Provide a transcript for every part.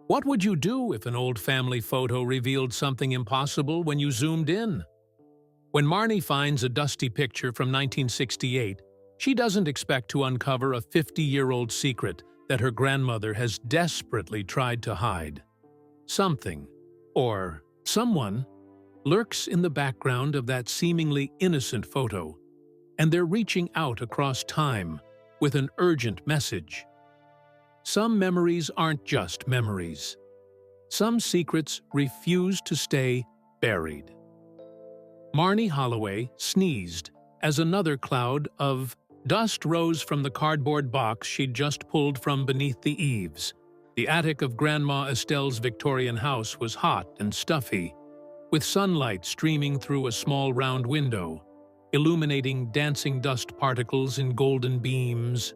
What would you do if an old family photo revealed something impossible when you zoomed in? When Marnie finds a dusty picture from 1968, she doesn't expect to uncover a 50-year-old secret that her grandmother has desperately tried to hide. Something, or someone, lurks in the background of that seemingly innocent photo, and they're reaching out across time with an urgent message. Some memories aren't just memories. Some secrets refuse to stay buried. Marnie Holloway sneezed as another cloud of dust rose from the cardboard box she'd just pulled from beneath the eaves. The attic of Grandma Estelle's Victorian house was hot and stuffy, with sunlight streaming through a small round window, illuminating dancing dust particles in golden beams.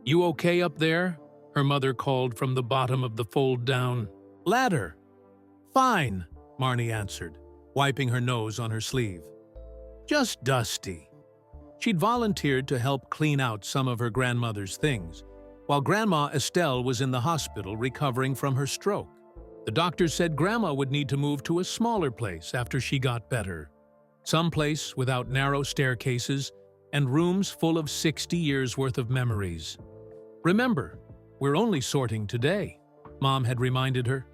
"You okay up there?" her mother called from the bottom of the fold-down ladder. "Fine," Marnie answered, wiping her nose on her sleeve. "Just dusty." She'd volunteered to help clean out some of her grandmother's things, while Grandma Estelle was in the hospital recovering from her stroke. The doctors said Grandma would need to move to a smaller place after she got better. Some place without narrow staircases and rooms full of 60 years' worth of memories. "Remember, we're only sorting today," Mom had reminded her.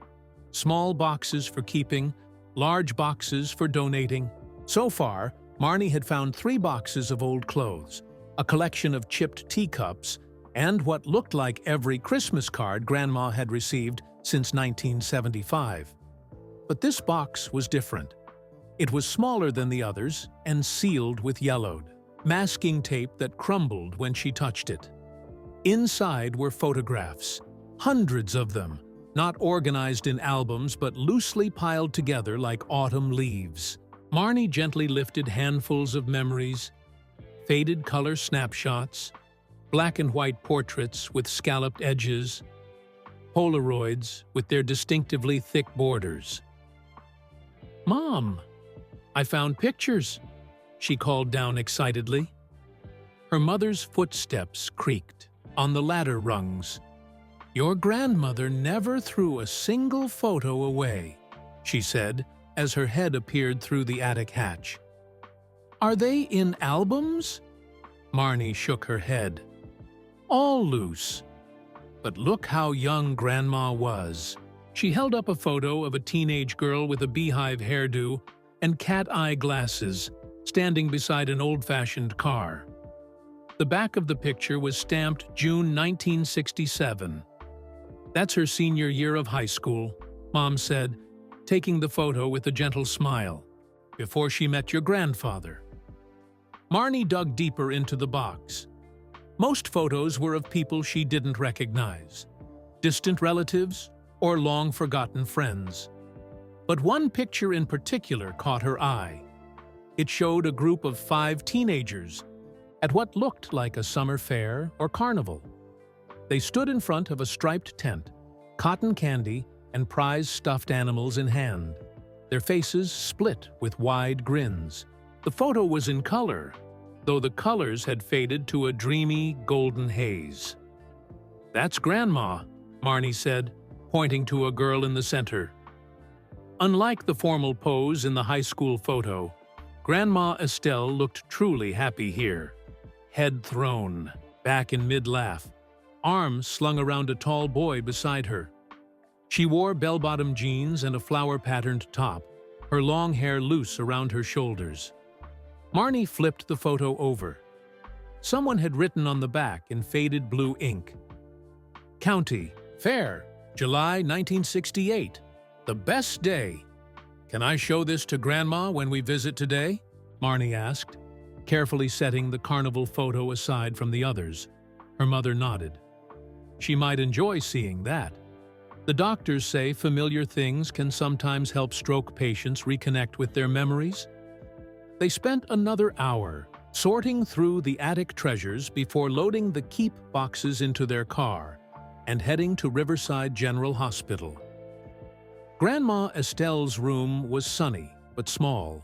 Small boxes for keeping, large boxes for donating. So far, Marnie had found 3 boxes of old clothes, a collection of chipped teacups, and what looked like every Christmas card Grandma had received since 1975. But this box was different. It was smaller than the others and sealed with yellowed masking tape that crumbled when she touched it. Inside were photographs, hundreds of them, not organized in albums but loosely piled together like autumn leaves. Marnie gently lifted handfuls of memories, faded color snapshots, black and white portraits with scalloped edges, Polaroids with their distinctively thick borders. "Mom, I found pictures," she called down excitedly. Her mother's footsteps creaked on the ladder rungs. "Your grandmother never threw a single photo away," she said as her head appeared through the attic hatch. "Are they in albums?" Marnie shook her head. "All loose. But look how young Grandma was." She held up a photo of a teenage girl with a beehive hairdo and cat-eye glasses, standing beside an old-fashioned car. The back of the picture was stamped June 1967. "That's her senior year of high school," Mom said, taking the photo with a gentle smile, "before she met your grandfather." Marnie dug deeper into the box. Most photos were of people she didn't recognize, distant relatives or long-forgotten friends. But one picture in particular caught her eye. It showed a group of 5 teenagers at what looked like a summer fair or carnival. They stood in front of a striped tent, cotton candy and prize stuffed animals in hand, their faces split with wide grins. The photo was in color, though the colors had faded to a dreamy golden haze. "That's Grandma," Marnie said, pointing to a girl in the center. Unlike the formal pose in the high school photo, Grandma Estelle looked truly happy here. Head thrown, back in mid-laugh, arms slung around a tall boy beside her. She wore bell-bottom jeans and a flower-patterned top, her long hair loose around her shoulders. Marnie flipped the photo over. Someone had written on the back in faded blue ink, "County Fair, July 1968. The best day. Can I show this to Grandma when we visit today?" Marnie asked, carefully setting the carnival photo aside from the others. Her mother nodded. She might enjoy seeing that. The doctors say familiar things can sometimes help stroke patients reconnect with their memories. They spent another hour sorting through the attic treasures before loading the keep boxes into their car and heading to Riverside General Hospital. Grandma Estelle's room was sunny but small,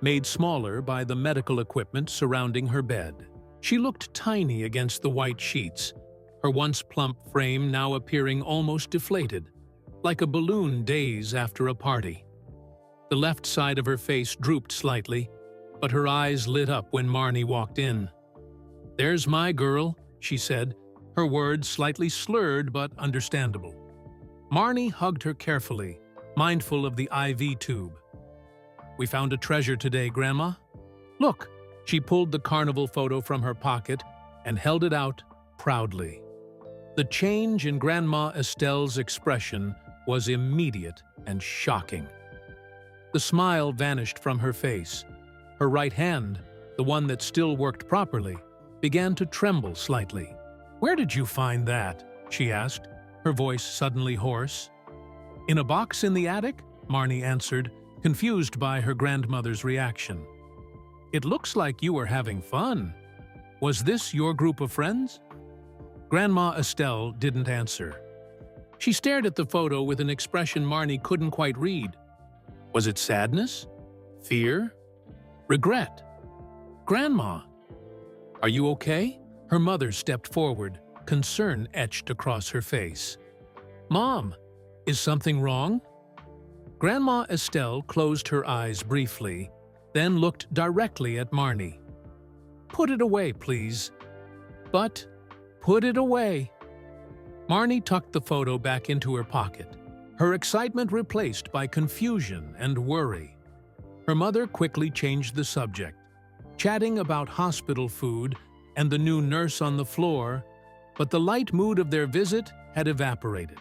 made smaller by the medical equipment surrounding her bed. She looked tiny against the white sheets, her once plump frame now appearing almost deflated. like a balloon days after a party. The left side of her face drooped slightly, but her eyes lit up when Marnie walked in. "There's my girl," she said, her words slightly slurred but understandable. Marnie hugged her carefully, mindful of the IV tube. "We found a treasure today, Grandma. Look." She pulled the carnival photo from her pocket and held it out proudly. The change in Grandma Estelle's expression was immediate and shocking. The smile vanished from her face. Her right hand, the one that still worked properly, began to tremble slightly. "Where did you find that?" she asked, her voice suddenly hoarse. "In a box in the attic," Marnie answered, confused by her grandmother's reaction. "It looks like you were having fun. Was this your group of friends?" Grandma Estelle didn't answer. She stared at the photo with an expression Marnie couldn't quite read. Was it sadness? Fear? Regret? "Grandma, are you okay?" Her mother stepped forward, concern etched across her face. "Mom, is something wrong?" Grandma Estelle closed her eyes briefly, then looked directly at Marnie. "Put it away, please." "But, put it away." Marnie tucked the photo back into her pocket, her excitement replaced by confusion and worry. Her mother quickly changed the subject, chatting about hospital food and the new nurse on the floor, but the light mood of their visit had evaporated.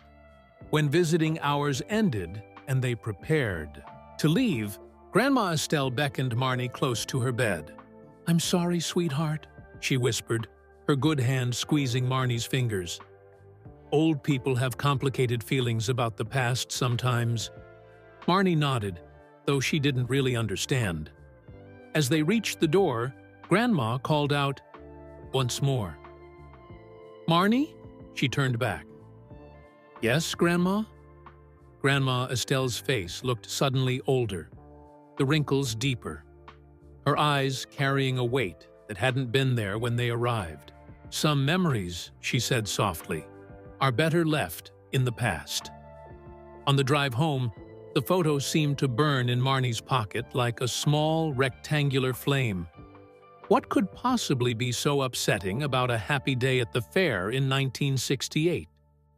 When visiting hours ended and they prepared to leave, Grandma Estelle beckoned Marnie close to her bed. "I'm sorry, sweetheart," she whispered, her good hand squeezing Marnie's fingers. Old people have complicated feelings about the past sometimes. Marnie nodded, though she didn't really understand. As they reached the door, Grandma called out once more. "Marnie?" She turned back. "Yes, Grandma?" Grandma Estelle's face looked suddenly older, the wrinkles deeper, her eyes carrying a weight that hadn't been there when they arrived. "Some memories," she said softly, "are better left in the past." On the drive home, the photo seemed to burn in Marnie's pocket like a small, rectangular flame. What could possibly be so upsetting about a happy day at the fair in 1968?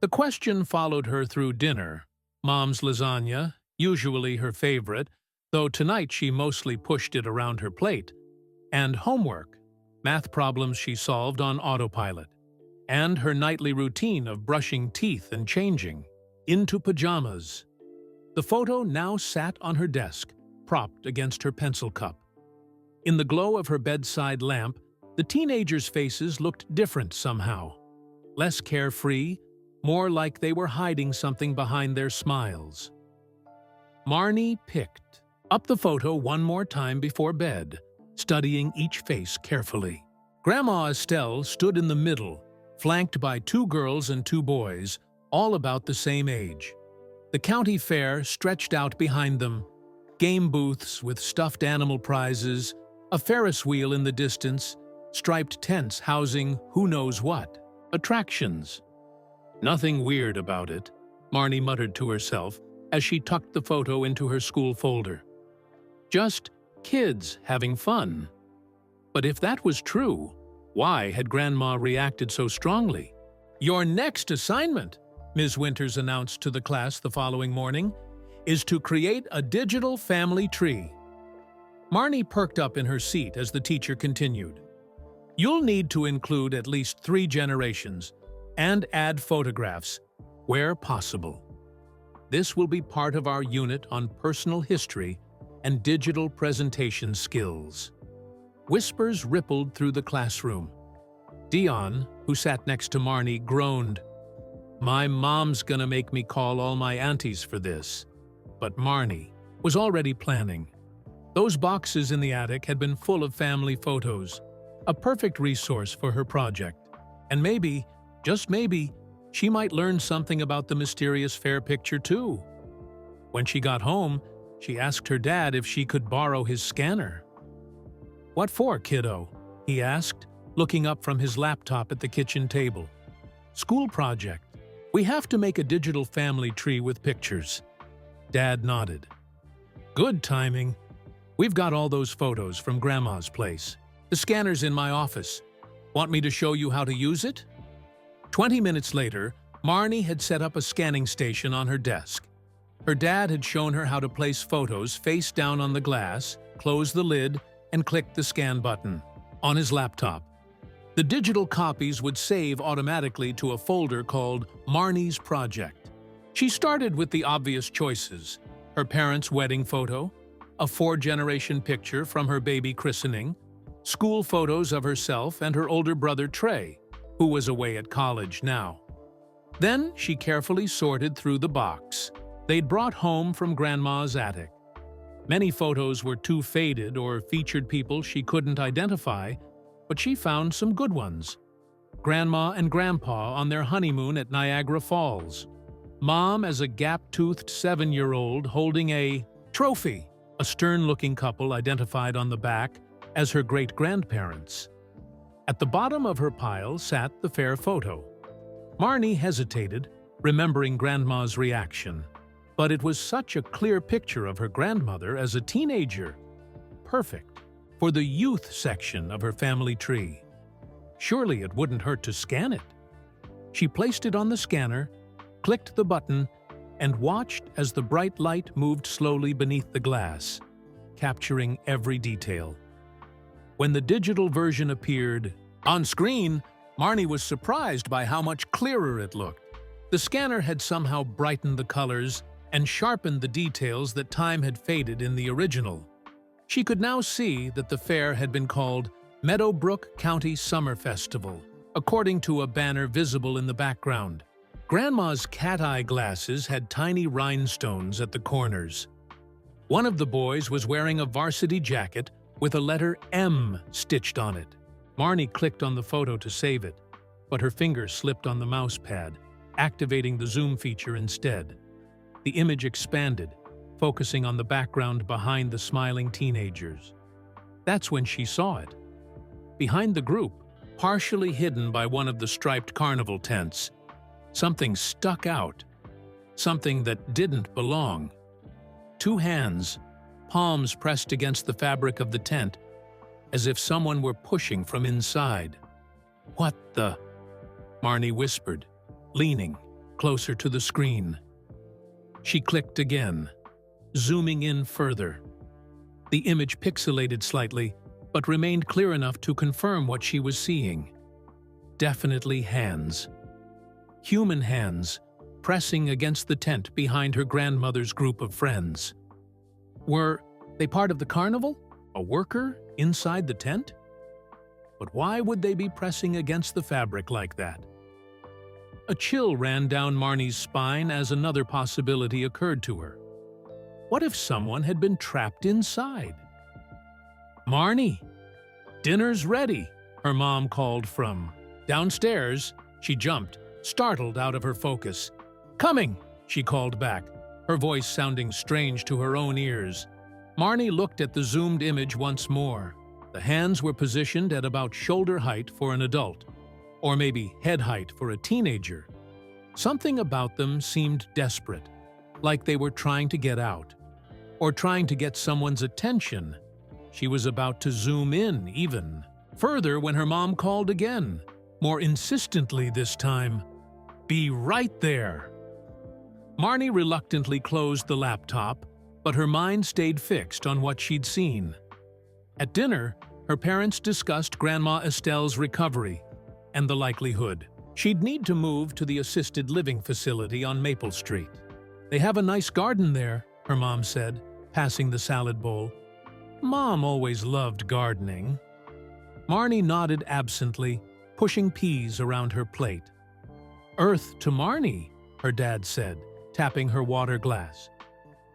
The question followed her through dinner. Mom's lasagna, usually her favorite, though tonight she mostly pushed it around her plate, and homework, math problems she solved on autopilot, and her nightly routine of brushing teeth and changing into pajamas. The photo now sat on her desk, propped against her pencil cup. In the glow of her bedside lamp, the teenagers' faces looked different somehow. Less carefree, more like they were hiding something behind their smiles. Marnie picked up the photo one more time before bed, studying each face carefully. Grandma Estelle stood in the middle, flanked by 2 girls and 2 boys, all about the same age. The county fair stretched out behind them, game booths with stuffed animal prizes, a Ferris wheel in the distance, striped tents housing who knows what, attractions. Nothing weird about it, Marnie muttered to herself as she tucked the photo into her school folder. Just kids having fun. But if that was true, why had Grandma reacted so strongly? "Your next assignment," Ms. Winters announced to the class the following morning, "is to create a digital family tree." Marnie perked up in her seat as the teacher continued. "You'll need to include at least 3 generations and add photographs, where possible. This will be part of our unit on personal history and digital presentation skills." Whispers rippled through the classroom. Dion, who sat next to Marnie, groaned. "My mom's gonna make me call all my aunties for this." But Marnie was already planning. Those boxes in the attic had been full of family photos, a perfect resource for her project. And maybe, just maybe, she might learn something about the mysterious fair picture too. When she got home, she asked her dad if she could borrow his scanner. "What for, kiddo?" he asked, looking up from his laptop at the kitchen table. "School project. We have to make a digital family tree with pictures. Dad nodded. Good timing. We've got all those photos from Grandma's place. The scanner's in my office. Want me to show you how to use it? 20 minutes later, Marnie had set up a scanning station on her desk. Her dad had shown her how to place photos face down on the glass, close the lid, and click the scan button on his laptop. The digital copies would save automatically to a folder called Marnie's Project. She started with the obvious choices: her parents' wedding photo, a 4-generation picture from her baby christening, school photos of herself and her older brother Trey, who was away at college now. Then she carefully sorted through the box they'd brought home from Grandma's attic. Many photos were too faded or featured people she couldn't identify, but she found some good ones. Grandma and Grandpa on their honeymoon at Niagara Falls. Mom as a gap-toothed 7-year-old holding a trophy, a stern-looking couple identified on the back as her great-grandparents. At the bottom of her pile sat the fair photo. Marnie hesitated, remembering Grandma's reaction. But it was such a clear picture of her grandmother as a teenager. Perfect for the youth section of her family tree. Surely it wouldn't hurt to scan it. She placed it on the scanner, clicked the button, and watched as the bright light moved slowly beneath the glass, capturing every detail. When the digital version appeared on screen, Marnie was surprised by how much clearer it looked. The scanner had somehow brightened the colors and sharpened the details that time had faded in the original. She could now see that the fair had been called Meadowbrook County Summer Festival, according to a banner visible in the background. Grandma's cat-eye glasses had tiny rhinestones at the corners. One of the boys was wearing a varsity jacket with a letter M stitched on it. Marnie clicked on the photo to save it, but her finger slipped on the mouse pad, activating the zoom feature instead. The image expanded, focusing on the background behind the smiling teenagers. That's when she saw it. Behind the group, partially hidden by one of the striped carnival tents, something stuck out, something that didn't belong. 2 hands, palms pressed against the fabric of the tent, as if someone were pushing from inside. "What the?" Marnie whispered, leaning closer to the screen. She clicked again, zooming in further. The image pixelated slightly, but remained clear enough to confirm what she was seeing. Definitely hands. Human hands, pressing against the tent behind her grandmother's group of friends. Were they part of the carnival? A worker inside the tent? But why would they be pressing against the fabric like that? A chill ran down Marnie's spine as another possibility occurred to her. What if someone had been trapped inside? "Marnie, dinner's ready," her mom called from downstairs. She jumped, startled out of her focus. "Coming," she called back, her voice sounding strange to her own ears. Marnie looked at the zoomed image once more. The hands were positioned at about shoulder height for an adult, or maybe head height for a teenager. Something about them seemed desperate, like they were trying to get out, or trying to get someone's attention. She was about to zoom in even further when her mom called again, more insistently this time. "Be right there." Marnie reluctantly closed the laptop, but her mind stayed fixed on what she'd seen. At dinner, her parents discussed Grandma Estelle's recovery and the likelihood she'd need to move to the assisted living facility on Maple Street. "They have a nice garden there," her mom said, passing the salad bowl. Mom always loved gardening. Marnie nodded absently, pushing peas around her plate. "Earth to Marnie," her dad said, tapping her water glass.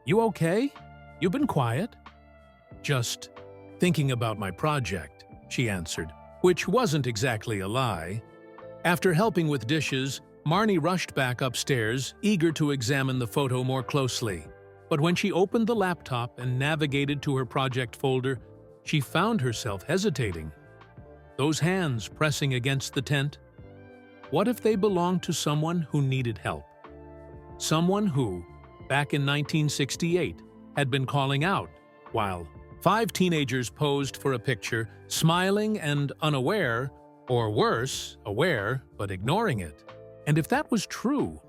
"You okay? You've been quiet." "Just thinking about my project," she answered, which wasn't exactly a lie. After helping with dishes, Marnie rushed back upstairs, eager to examine the photo more closely. But when she opened the laptop and navigated to her project folder, she found herself hesitating. Those hands pressing against the tent. What if they belonged to someone who needed help? Someone who, back in 1968, had been calling out, while 5 teenagers posed for a picture, smiling and unaware, or worse, aware but ignoring it. And if that was true,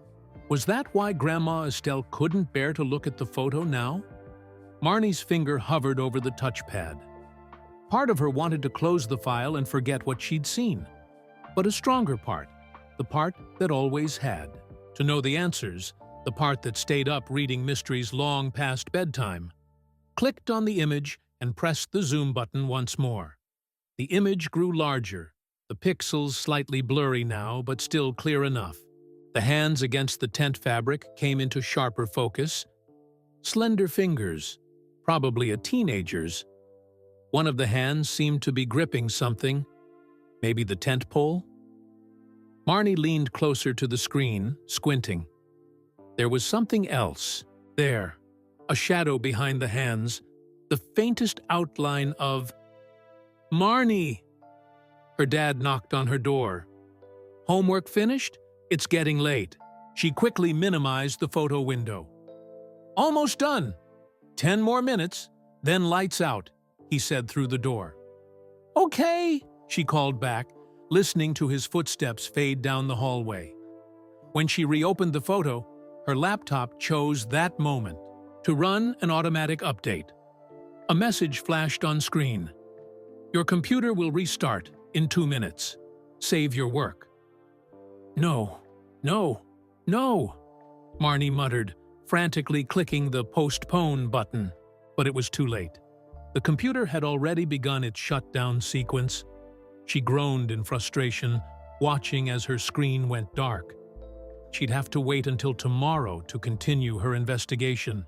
was that why Grandma Estelle couldn't bear to look at the photo now? Marnie's finger hovered over the touchpad. Part of her wanted to close the file and forget what she'd seen. But a stronger part, the part that always had, to know the answers, the part that stayed up reading mysteries long past bedtime, clicked on the image and pressed the zoom button once more. The image grew larger, the pixels slightly blurry now, but still clear enough. The hands against the tent fabric came into sharper focus. Slender fingers, probably a teenager's. One of the hands seemed to be gripping something, maybe the tent pole. Marnie leaned closer to the screen, squinting. There was something else. There, a shadow behind the hands, the faintest outline of... Marnie! Her dad knocked on her door. Homework finished? It's getting late. She quickly minimized the photo window. Almost done. 10 more minutes, then lights out, he said through the door. Okay, she called back, listening to his footsteps fade down the hallway. When she reopened the photo, her laptop chose that moment to run an automatic update. A message flashed on screen. Your computer will restart in 2 minutes. Save your work. No, no, no, Marnie muttered, frantically clicking the postpone button, but it was too late. The computer had already begun its shutdown sequence. She groaned in frustration, watching as her screen went dark. She'd have to wait until tomorrow to continue her investigation.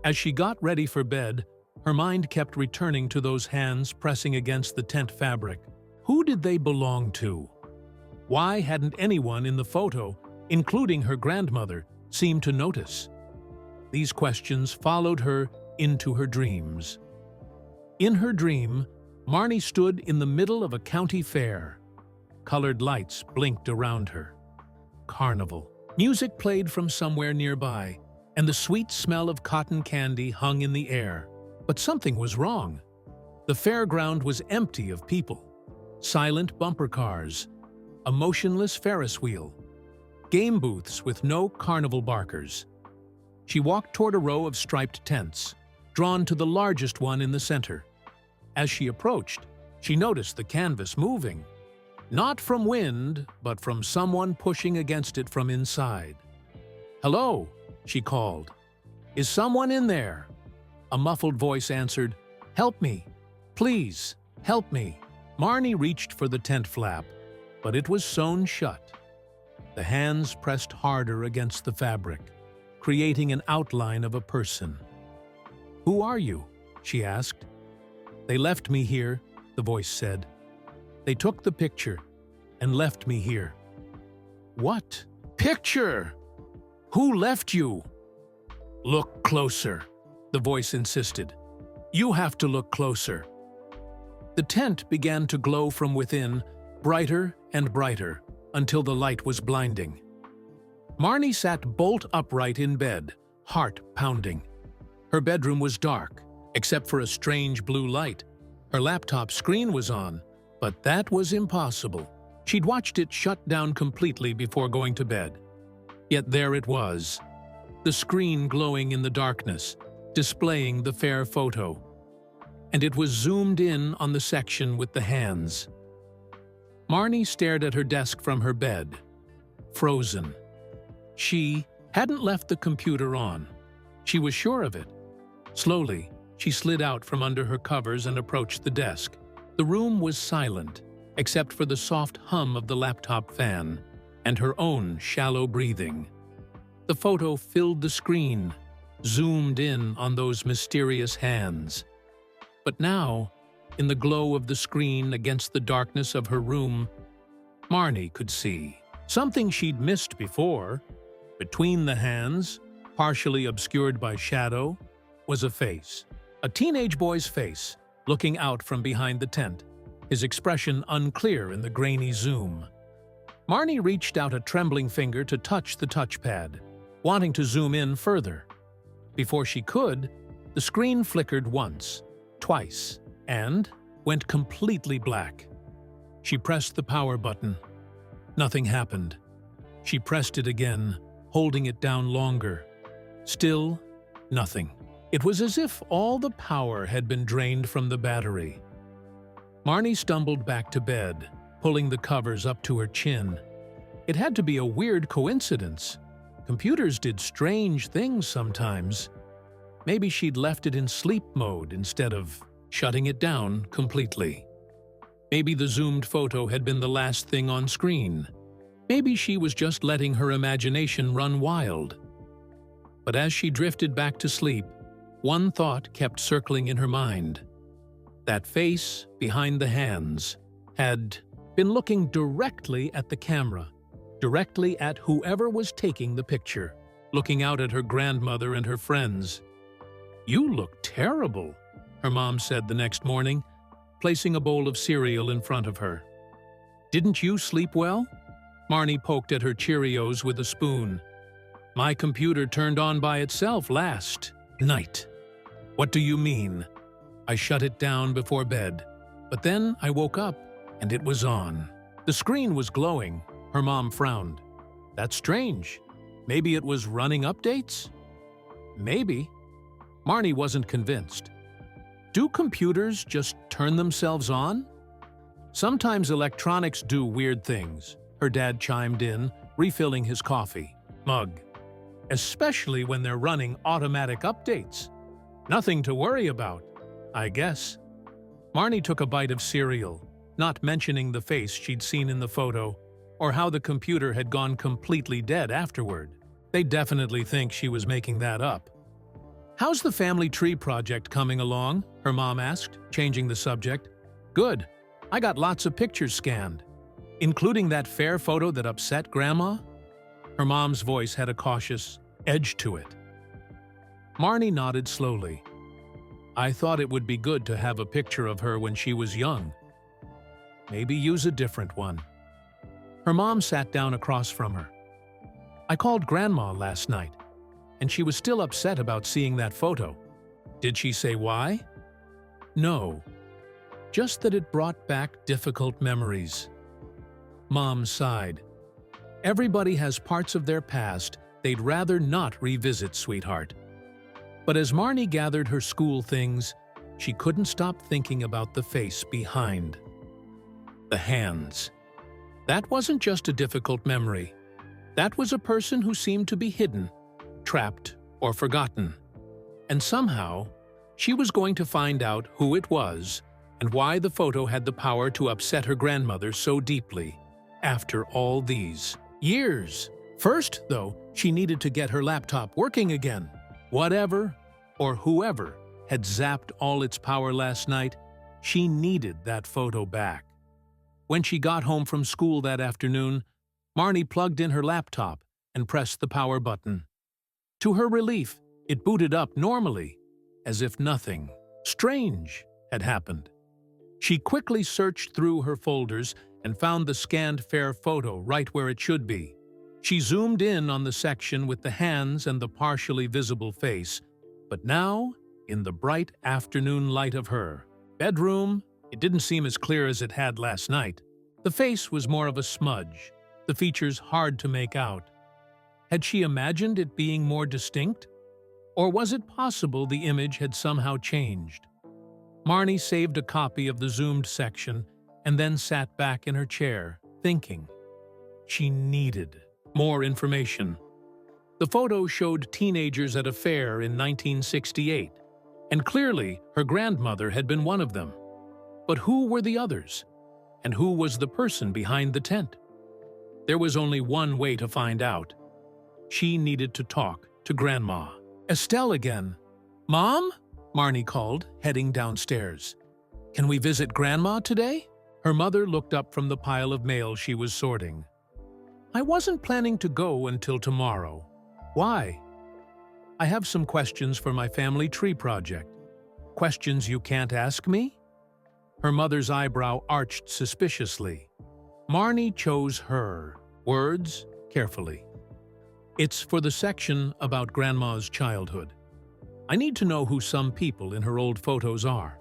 As she got ready for bed, her mind kept returning to those hands pressing against the tent fabric. Who did they belong to? Why hadn't anyone in the photo, including her grandmother, seemed to notice? These questions followed her into her dreams. In her dream, Marnie stood in the middle of a county fair. Colored lights blinked around her. Carnival. Music played from somewhere nearby, and the sweet smell of cotton candy hung in the air. But something was wrong. The fairground was empty of people. Silent bumper cars, a motionless Ferris wheel, game booths with no carnival barkers. She walked toward a row of striped tents, drawn to the largest one in the center. As she approached, she noticed the canvas moving. Not from wind, but from someone pushing against it from inside. "Hello," she called. "Is someone in there?" A muffled voice answered, "Help me. Please, help me." Marnie reached for the tent flap, but it was sewn shut. The hands pressed harder against the fabric, creating an outline of a person. "Who are you?" she asked. "They left me here," the voice said. "They took the picture and left me here." "What picture? Who left you?" "Look closer," the voice insisted. "You have to look closer." The tent began to glow from within, brighter and brighter, until the light was blinding. Marnie sat bolt upright in bed, heart pounding. Her bedroom was dark, except for a strange blue light. Her laptop screen was on, but that was impossible. She'd watched it shut down completely before going to bed. Yet there it was, the screen glowing in the darkness, displaying the fair photo. And it was zoomed in on the section with the hands. Marnie stared at her desk from her bed, frozen. She hadn't left the computer on. She was sure of it. Slowly, she slid out from under her covers and approached the desk. The room was silent, except for the soft hum of the laptop fan and her own shallow breathing. The photo filled the screen, zoomed in on those mysterious hands. But now, in the glow of the screen against the darkness of her room, Marnie could see something she'd missed before. Between the hands, partially obscured by shadow, was a face. A teenage boy's face, looking out from behind the tent, his expression unclear in the grainy zoom. Marnie reached out a trembling finger to touch the touchpad, wanting to zoom in further. Before she could, the screen flickered once, twice, and went completely black. She pressed the power button. Nothing happened. She pressed it again, holding it down longer. Still, nothing. It was as if all the power had been drained from the battery. Marnie stumbled back to bed, pulling the covers up to her chin. It had to be a weird coincidence. Computers did strange things sometimes. Maybe she'd left it in sleep mode instead of shutting it down completely. Maybe the zoomed photo had been the last thing on screen. Maybe she was just letting her imagination run wild. But as she drifted back to sleep, one thought kept circling in her mind. That face behind the hands had been looking directly at the camera, directly at whoever was taking the picture, looking out at her grandmother and her friends. "You look terrible," her mom said the next morning, placing a bowl of cereal in front of her. "Didn't you sleep well?" Marnie poked at her Cheerios with a spoon. "My computer turned on by itself last night." "What do you mean?" "I shut it down before bed, but then I woke up and it was on." The screen was glowing. Her mom frowned. "That's strange. Maybe it was running updates?" "Maybe." Marnie wasn't convinced. Do computers just turn themselves on? "Sometimes electronics do weird things," her dad chimed in, refilling his coffee mug. "Especially when they're running automatic updates. Nothing to worry about, I guess." Marnie took a bite of cereal, not mentioning the face she'd seen in the photo or how the computer had gone completely dead afterward. They'd definitely think she was making that up. "How's the family tree project coming along?" her mom asked, changing the subject. "Good. I got lots of pictures scanned." "Including that fair photo that upset Grandma?" Her mom's voice had a cautious edge to it. Marnie nodded slowly. "I thought it would be good to have a picture of her when she was young. Maybe use a different one." Her mom sat down across from her. "I called Grandma last night, and she was still upset about seeing that photo." "Did she say why?" "No. Just that it brought back difficult memories." Mom sighed. "Everybody has parts of their past they'd rather not revisit, sweetheart." But as Marnie gathered her school things, she couldn't stop thinking about the face behind. The hands. That wasn't just a difficult memory. That was a person who seemed to be hidden, trapped, or forgotten. And somehow, she was going to find out who it was and why the photo had the power to upset her grandmother so deeply, after all these years. First, though, she needed to get her laptop working again. Whatever, or whoever, had zapped all its power last night, she needed that photo back. When she got home from school that afternoon, Marnie plugged in her laptop and pressed the power button. To her relief, it booted up normally, as if nothing strange had happened. She quickly searched through her folders and found the scanned fair photo right where it should be. She zoomed in on the section with the hands and the partially visible face, but now, in the bright afternoon light of her bedroom, it didn't seem as clear as it had last night. The face was more of a smudge, the features hard to make out. Had she imagined it being more distinct? Or was it possible the image had somehow changed? Marnie saved a copy of the zoomed section and then sat back in her chair, thinking. She needed more information. The photo showed teenagers at a fair in 1968, and clearly her grandmother had been one of them. But who were the others? And who was the person behind the tent? There was only one way to find out. She needed to talk to Grandma. Estelle again. "Mom?" Marnie called, heading downstairs. "Can we visit Grandma today?" Her mother looked up from the pile of mail she was sorting. "I wasn't planning to go until tomorrow." "Why?" "I have some questions for my family tree project." "Questions you can't ask me?" Her mother's eyebrow arched suspiciously. Marnie chose her words carefully. It's for the section about Grandma's childhood. I need to know who some people in her old photos are.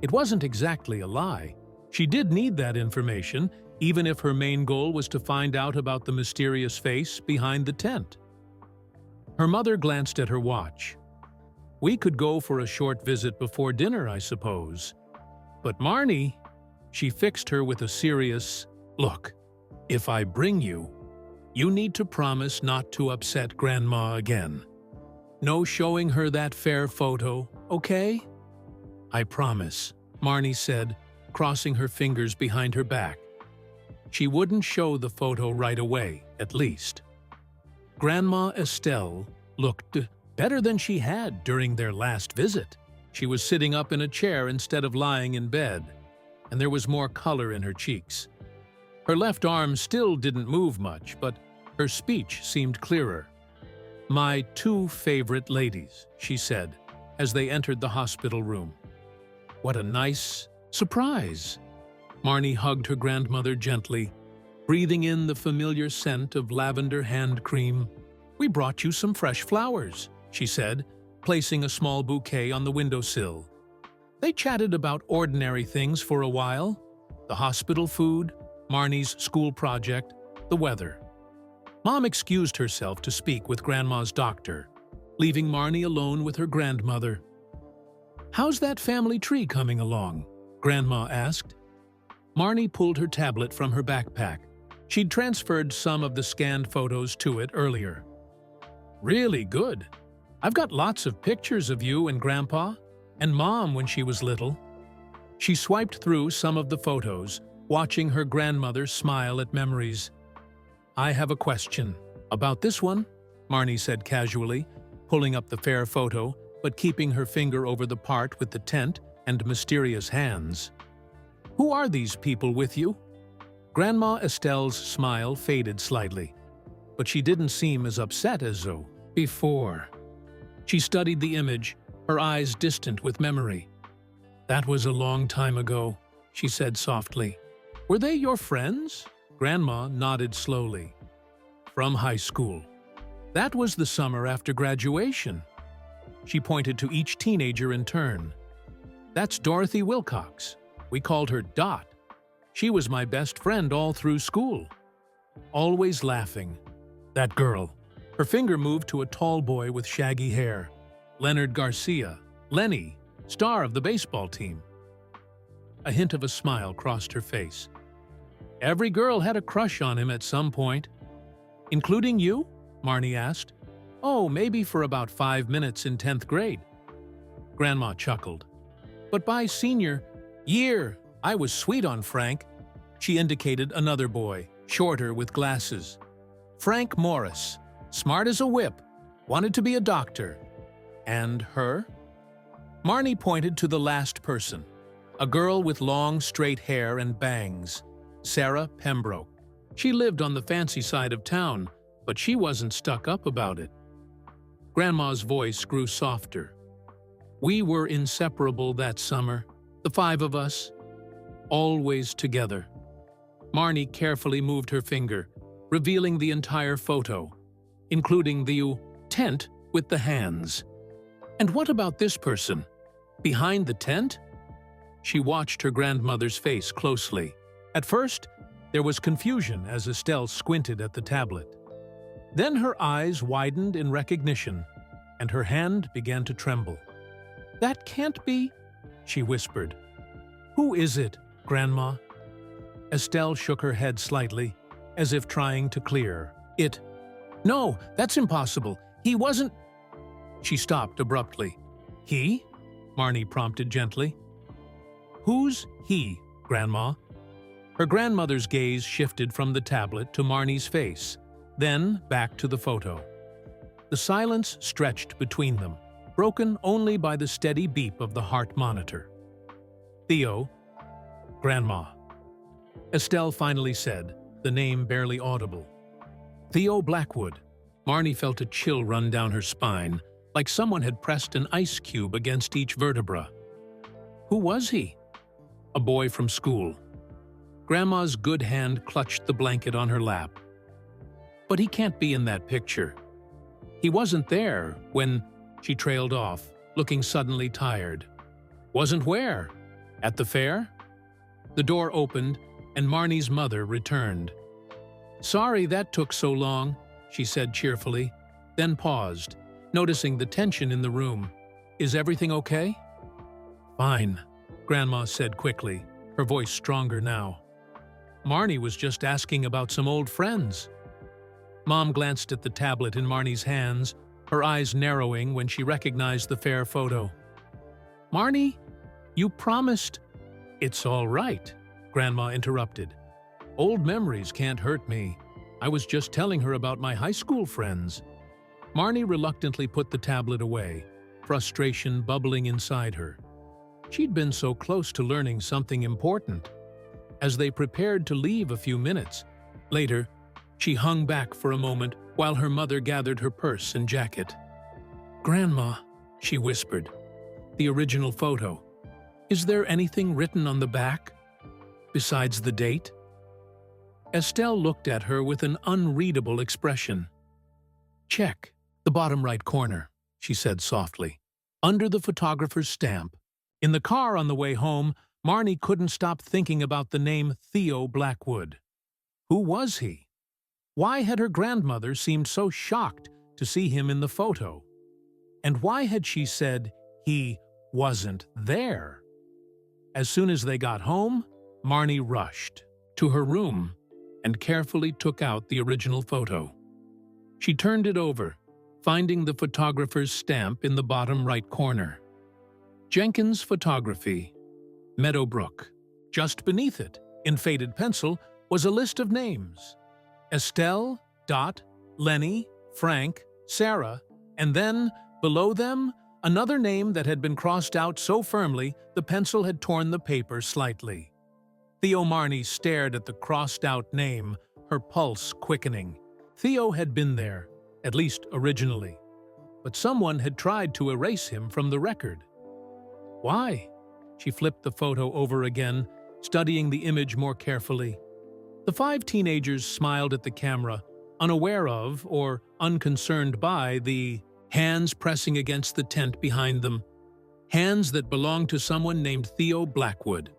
It wasn't exactly a lie. She did need that information, even if her main goal was to find out about the mysterious face behind the tent. Her mother glanced at her watch. We could go for a short visit before dinner, I suppose. But Marnie, she fixed her with a serious, "Look, if I bring you, you need to promise not to upset Grandma again. No showing her that fair photo, okay?" "I promise," Marnie said, crossing her fingers behind her back. She wouldn't show the photo right away, at least. Grandma Estelle looked better than she had during their last visit. She was sitting up in a chair instead of lying in bed, and there was more color in her cheeks. Her left arm still didn't move much, but her speech seemed clearer. "My two favorite ladies," she said, as they entered the hospital room. "What a nice surprise!" Marnie hugged her grandmother gently, breathing in the familiar scent of lavender hand cream. "We brought you some fresh flowers," she said, placing a small bouquet on the windowsill. They chatted about ordinary things for a while: the hospital food, Marnie's school project, the weather. Mom excused herself to speak with Grandma's doctor, leaving Marnie alone with her grandmother. "How's that family tree coming along?" Grandma asked. Marnie pulled her tablet from her backpack. She'd transferred some of the scanned photos to it earlier. "Really good. I've got lots of pictures of you and Grandpa, and Mom when she was little." She swiped through some of the photos, watching her grandmother smile at memories. "I have a question. About this one?" Marnie said casually, pulling up the fair photo, but keeping her finger over the part with the tent and mysterious hands. "Who are these people with you?" Grandma Estelle's smile faded slightly, but she didn't seem as upset as though before. She studied the image, her eyes distant with memory. "That was a long time ago," she said softly. "Were they your friends?" Grandma nodded slowly. "From high school. That was the summer after graduation." She pointed to each teenager in turn. "That's Dorothy Wilcox. We called her Dot. She was my best friend all through school. Always laughing. That girl." Her finger moved to a tall boy with shaggy hair. "Leonard Garcia. Lenny, star of the baseball team." A hint of a smile crossed her face. "Every girl had a crush on him at some point." "Including you?" Marnie asked. "Oh, maybe for about 5 minutes in 10th grade." Grandma chuckled. "But by senior year, I was sweet on Frank." She indicated another boy, shorter with glasses. "Frank Morris. Smart as a whip. Wanted to be a doctor." "And her?" Marnie pointed to the last person, a girl with long, straight hair and bangs, Sarah Pembroke. She lived on the fancy side of town, but she wasn't stuck up about it. Grandma's voice grew softer. "We were inseparable that summer, the 5 of us. Always together." Marnie carefully moved her finger, revealing the entire photo, including the tent with the hands. "And what about this person? Behind the tent?" She watched her grandmother's face closely. At first, there was confusion as Estelle squinted at the tablet. Then her eyes widened in recognition, and her hand began to tremble. "That can't be," she whispered. "Who is it, Grandma?" Estelle shook her head slightly, as if trying to clear it. "No, that's impossible. He wasn't—" She stopped abruptly. "He?" Marnie prompted gently. "Who's he, Grandma?" Her grandmother's gaze shifted from the tablet to Marnie's face, then back to the photo. The silence stretched between them, broken only by the steady beep of the heart monitor. "Theo, Grandma," Estelle finally said, the name barely audible. Theo Blackwood. Marnie felt a chill run down her spine, like someone had pressed an ice cube against each vertebra. "Who was he?" "A boy from school." Grandma's good hand clutched the blanket on her lap. But he can't be in that picture. He wasn't there when she trailed off, looking suddenly tired. Wasn't where? At the fair? The door opened, and Marnie's mother returned. "Sorry that took so long," she said cheerfully, then paused, noticing the tension in the room. "Is everything okay?" "Fine," Grandma said quickly, her voice stronger now. "Marnie was just asking about some old friends." Mom glanced at the tablet in Marnie's hands, her eyes narrowing when she recognized the fair photo. "Marnie, you promised—" "It's all right," Grandma interrupted. "Old memories can't hurt me. I was just telling her about my high school friends." Marnie reluctantly put the tablet away, frustration bubbling inside her. She'd been so close to learning something important. As they prepared to leave a few minutes later, she hung back for a moment while her mother gathered her purse and jacket. "Grandma," she whispered, "the original photo. Is there anything written on the back? Besides the date?" Estelle looked at her with an unreadable expression. "Check the bottom right corner," she said softly, "under the photographer's stamp." In the car on the way home, Marnie couldn't stop thinking about the name Theo Blackwood. Who was he? Why had her grandmother seemed so shocked to see him in the photo? And why had she said he wasn't there? As soon as they got home, Marnie rushed to her room and carefully took out the original photo. She turned it over, finding the photographer's stamp in the bottom right corner. Jenkins Photography, Meadowbrook. Just beneath it, in faded pencil, was a list of names. Estelle, Dot, Lenny, Frank, Sarah, and then, below them, another name that had been crossed out so firmly the pencil had torn the paper slightly. Theo Marnie stared at the crossed-out name, her pulse quickening. Theo had been there, at least originally, but someone had tried to erase him from the record. Why? She flipped the photo over again, studying the image more carefully. The 5 teenagers smiled at the camera, unaware of or unconcerned by the hands pressing against the tent behind them, hands that belonged to someone named Theo Blackwood.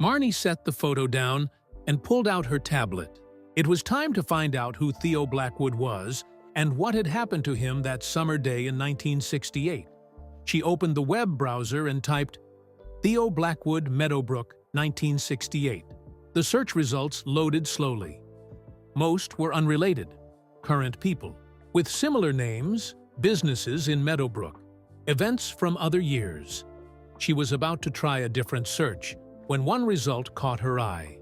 Marnie set the photo down and pulled out her tablet. It was time to find out who Theo Blackwood was and what had happened to him that summer day in 1968. She opened the web browser and typed, "Theo Blackwood, Meadowbrook, 1968. The search results loaded slowly. Most were unrelated, current people, with similar names, businesses in Meadowbrook, events from other years. She was about to try a different search when one result caught her eye.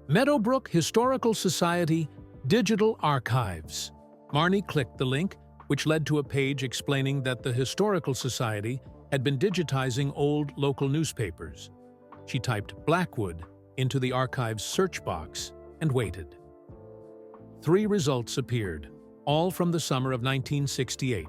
Meadowbrook Historical Society Digital Archives. Marnie clicked the link, which led to a page explaining that the Historical Society had been digitizing old local newspapers. She typed Blackwood into the archive's search box and waited. 3 results appeared, all from the summer of 1968.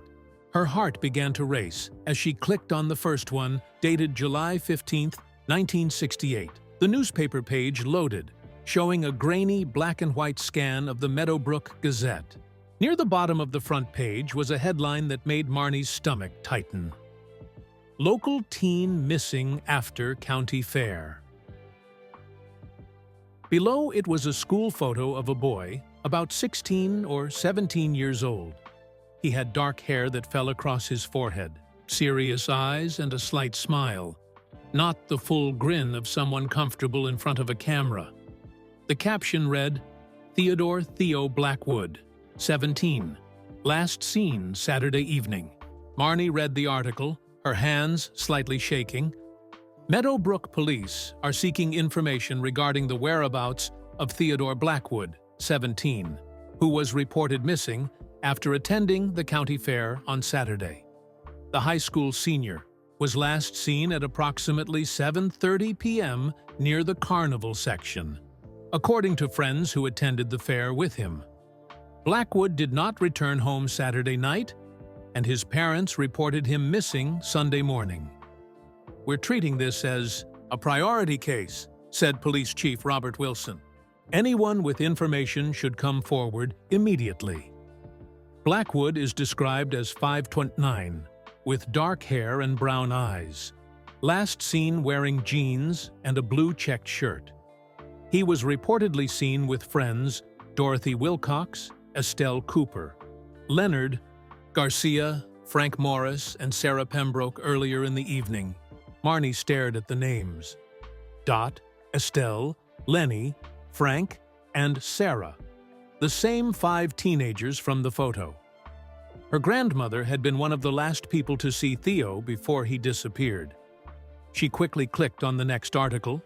Her heart began to race as she clicked on the first one, dated July 15, 1968. The newspaper page loaded, showing a grainy black and white scan of the Meadowbrook Gazette. Near the bottom of the front page was a headline that made Marnie's stomach tighten. Local teen missing after county fair. Below it was a school photo of a boy, about 16 or 17 years old. He had dark hair that fell across his forehead, serious eyes and a slight smile, not the full grin of someone comfortable in front of a camera. The caption read, "Theodore Theo Blackwood, 17, last seen Saturday evening." Marnie read the article, her hands slightly shaking. Meadowbrook police are seeking information regarding the whereabouts of Theodore Blackwood, 17, who was reported missing after attending the county fair on Saturday. The high school senior was last seen at approximately 7:30 p.m. near the carnival section, according to friends who attended the fair with him. Blackwood did not return home Saturday night, and his parents reported him missing Sunday morning. "We're treating this as a priority case," said Police Chief Robert Wilson. Anyone with information should come forward immediately. Blackwood is described as 5'9", with dark hair and brown eyes. Last seen wearing jeans and a blue checked shirt. He was reportedly seen with friends Dorothy Wilcox, Estelle Cooper, Leonard, Garcia, Frank Morris, and Sarah Pembroke earlier in the evening. Marnie stared at the names. Dot, Estelle, Lenny, Frank, and Sarah. The same 5 teenagers from the photo. Her grandmother had been one of the last people to see Theo before he disappeared. She quickly clicked on the next article,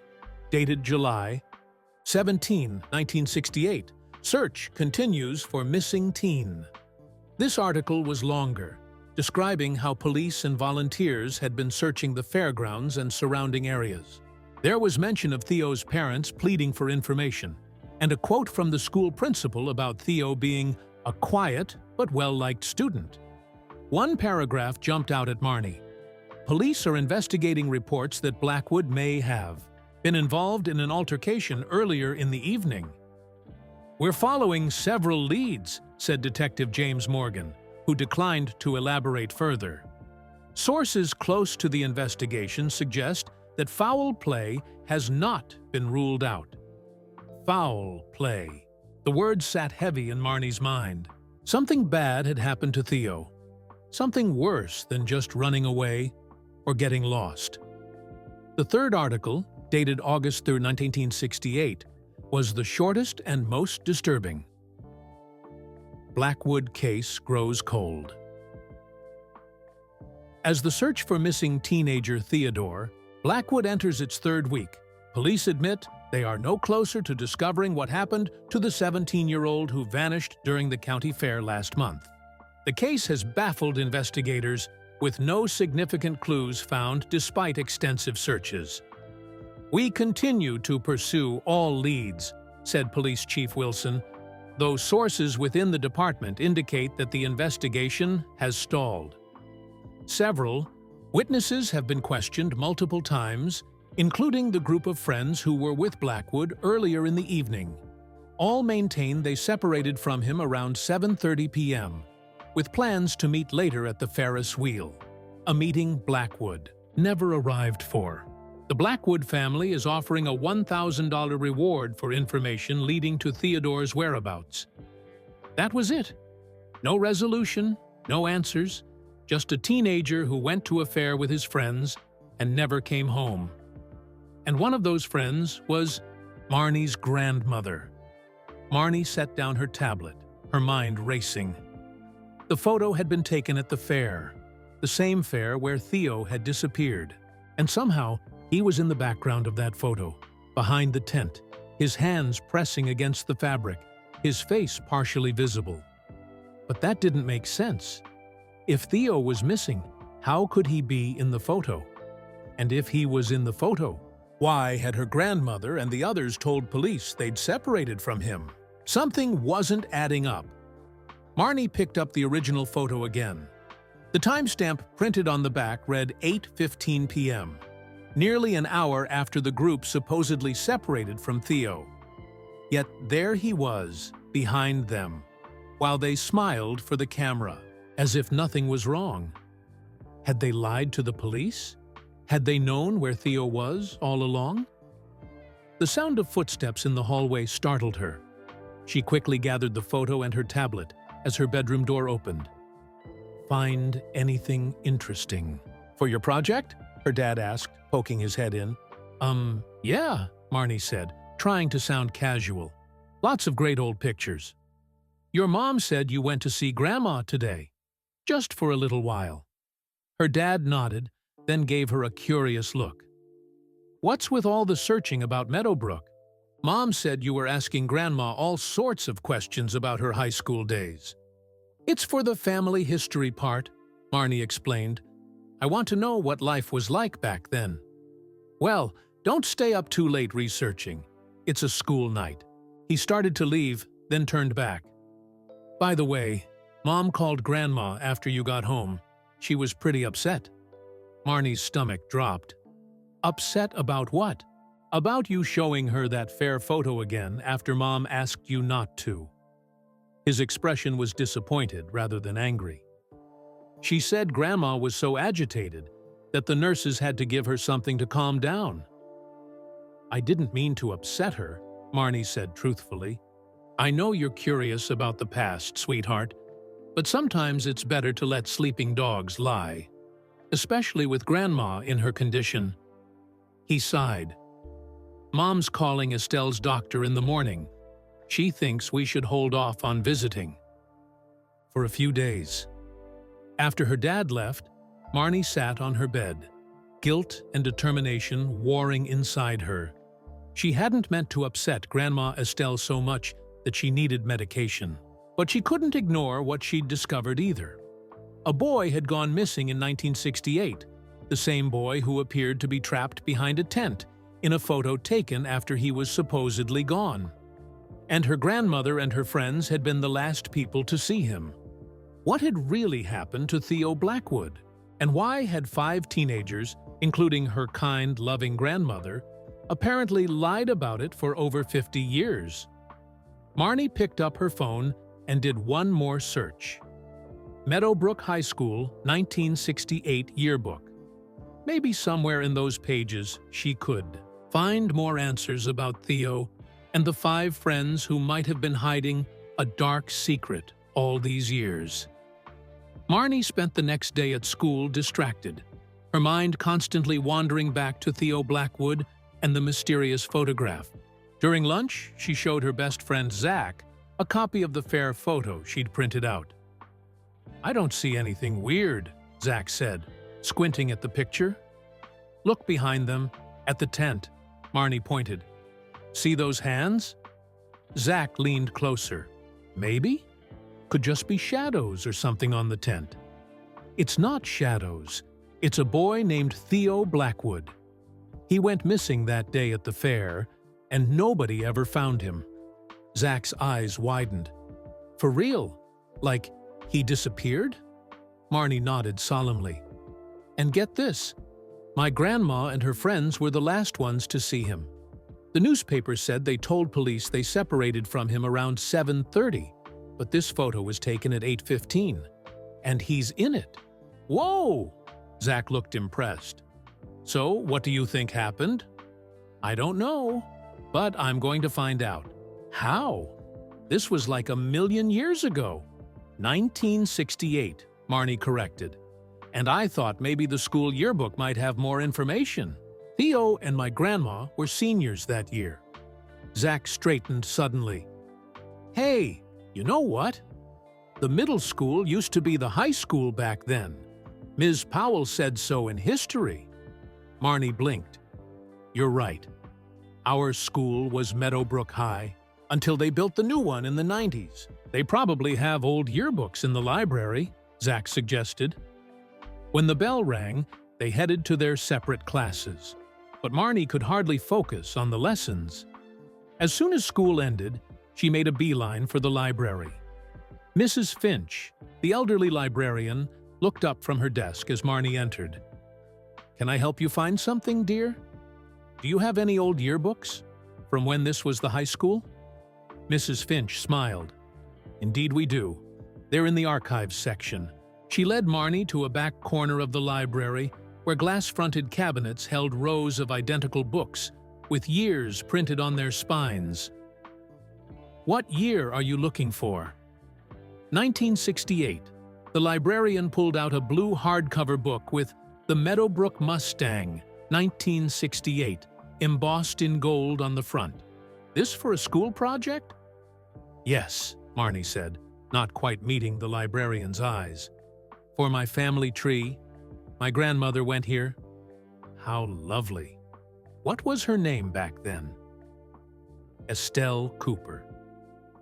dated July 17, 1968. Search continues for missing teen. This article was longer, describing how police and volunteers had been searching the fairgrounds and surrounding areas. There was mention of Theo's parents pleading for information, and a quote from the school principal about Theo being a quiet but well-liked student. One paragraph jumped out at Marnie. Police are investigating reports that Blackwood may have been involved in an altercation earlier in the evening. We're following several leads, said Detective James Morgan, who declined to elaborate further. Sources close to the investigation suggest that foul play has not been ruled out. Foul play. The word sat heavy in Marnie's mind. Something bad had happened to Theo. Something worse than just running away or getting lost. The third article, dated August 3, 1968, was the shortest and most disturbing. Blackwood case grows cold. As the search for missing teenager Theodore, Blackwood enters its third week, police admit they are no closer to discovering what happened to the 17-year-old who vanished during the county fair last month. The case has baffled investigators, with no significant clues found despite extensive searches. We continue to pursue all leads, said Police Chief Wilson, though sources within the department indicate that the investigation has stalled. Several witnesses have been questioned multiple times, including the group of friends who were with Blackwood earlier in the evening. All maintain they separated from him around 7:30 p.m., with plans to meet later at the Ferris wheel, a meeting Blackwood never arrived for. The Blackwood family is offering a $1,000 reward for information leading to Theodore's whereabouts. That was it. No resolution, no answers, just a teenager who went to a fair with his friends and never came home. And one of those friends was Marnie's grandmother. Marnie set down her tablet, her mind racing. The photo had been taken at the fair, the same fair where Theo had disappeared, and somehow he was in the background of that photo, behind the tent, his hands pressing against the fabric, his face partially visible. But that didn't make sense. If Theo was missing, how could he be in the photo? And if he was in the photo, why had her grandmother and the others told police they'd separated from him? Something wasn't adding up. Marnie picked up the original photo again. The timestamp printed on the back read 8:15 p.m., nearly an hour after the group supposedly separated from Theo. Yet there he was, behind them, while they smiled for the camera, as if nothing was wrong. Had they lied to the police? Had they known where Theo was all along? The sound of footsteps in the hallway startled her. She quickly gathered the photo and her tablet as her bedroom door opened. "Find anything interesting for your project?" her dad asked, poking his head in. Yeah, Marnie said, trying to sound casual. "Lots of great old pictures. Your mom said you went to see Grandma today, just for a little while." Her dad nodded, then gave her a curious look. "What's with all the searching about Meadowbrook? Mom said you were asking Grandma all sorts of questions about her high school days." "It's for the family history part," Marnie explained. "I want to know what life was like back then." "Well, don't stay up too late researching. It's a school night." He started to leave, then turned back. "By the way, Mom called Grandma after you got home. She was pretty upset." Marnie's stomach dropped. "Upset about what?" About you showing her that fair photo again after Mom asked you not to. His expression was disappointed rather than angry. She said Grandma was so agitated that the nurses had to give her something to calm down. I didn't mean to upset her, Marnie said truthfully. I know you're curious about the past, sweetheart, but sometimes it's better to let sleeping dogs lie, especially with Grandma in her condition. He sighed. Mom's calling Estelle's doctor in the morning. She thinks we should hold off on visiting. For a few days. After her dad left, Marnie sat on her bed, guilt and determination warring inside her. She hadn't meant to upset Grandma Estelle so much that she needed medication, but she couldn't ignore what she'd discovered either. A boy had gone missing in 1968, the same boy who appeared to be trapped behind a tent in a photo taken after he was supposedly gone. And her grandmother and her friends had been the last people to see him. What had really happened to Theo Blackwood? And why had 5 teenagers, including her kind, loving grandmother, apparently lied about it for over 50 years? Marnie picked up her phone and did one more search. Meadowbrook High School, 1968 yearbook. Maybe somewhere in those pages she could find more answers about Theo and the 5 friends who might have been hiding a dark secret all these years. Marnie spent the next day at school distracted, her mind constantly wandering back to Theo Blackwood and the mysterious photograph. During lunch, she showed her best friend Zach a copy of the fair photo she'd printed out. I don't see anything weird, Zach said, squinting at the picture. Look behind them, at the tent, Marnie pointed. See those hands? Zach leaned closer. Maybe? Could just be shadows or something on the tent. It's not shadows. It's a boy named Theo Blackwood. He went missing that day at the fair, and nobody ever found him. Zach's eyes widened. For real? Like, he disappeared? Marnie nodded solemnly. And get this, my grandma and her friends were the last ones to see him. The newspaper said they told police they separated from him around 7:30, but this photo was taken at 8:15. And he's in it. Whoa! Zach looked impressed. So, what do you think happened? I don't know, but I'm going to find out. How? This was like 1,000,000 years ago. 1968, Marnie corrected. And I thought maybe the school yearbook might have more information. Theo and my grandma were seniors that year. Zach straightened suddenly. Hey, you know what? The middle school used to be the high school back then. Ms. Powell said so in history. Marnie blinked. You're right. Our school was Meadowbrook High until they built the new one in the 90s. They probably have old yearbooks in the library, Zach suggested. When the bell rang, they headed to their separate classes. But Marnie could hardly focus on the lessons. As soon as school ended, she made a beeline for the library. Mrs. Finch, the elderly librarian, looked up from her desk as Marnie entered. Can I help you find something, dear? Do you have any old yearbooks? From when this was the high school? Mrs. Finch smiled. Indeed we do. They're in the archives section. She led Marnie to a back corner of the library where glass-fronted cabinets held rows of identical books with years printed on their spines. What year are you looking for? 1968. The librarian pulled out a blue hardcover book with The Meadowbrook Mustang, 1968, embossed in gold on the front. This for a school project? Yes, Marnie said, not quite meeting the librarian's eyes. For my family tree. My grandmother went here. How lovely. What was her name back then? Estelle Cooper.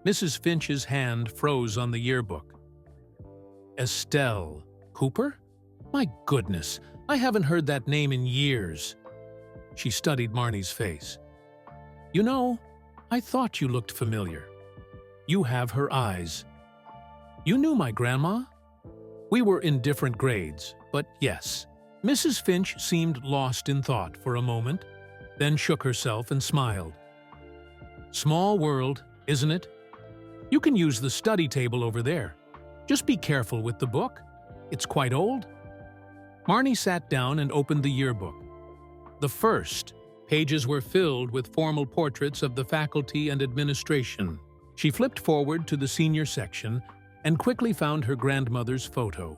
Mrs. Finch's hand froze on the yearbook. Estelle Cooper? My goodness, I haven't heard that name in years. She studied Marnie's face. You know, I thought you looked familiar. You have her eyes. You knew my grandma? We were in different grades, but yes. Mrs. Finch seemed lost in thought for a moment. then shook herself and smiled. Small world, isn't it? You can use the study table over there. Just be careful with the book. It's quite old. Marnie sat down and opened the yearbook. The first pages were filled with formal portraits of the faculty and administration. She flipped forward to the senior section and quickly found her grandmother's photo.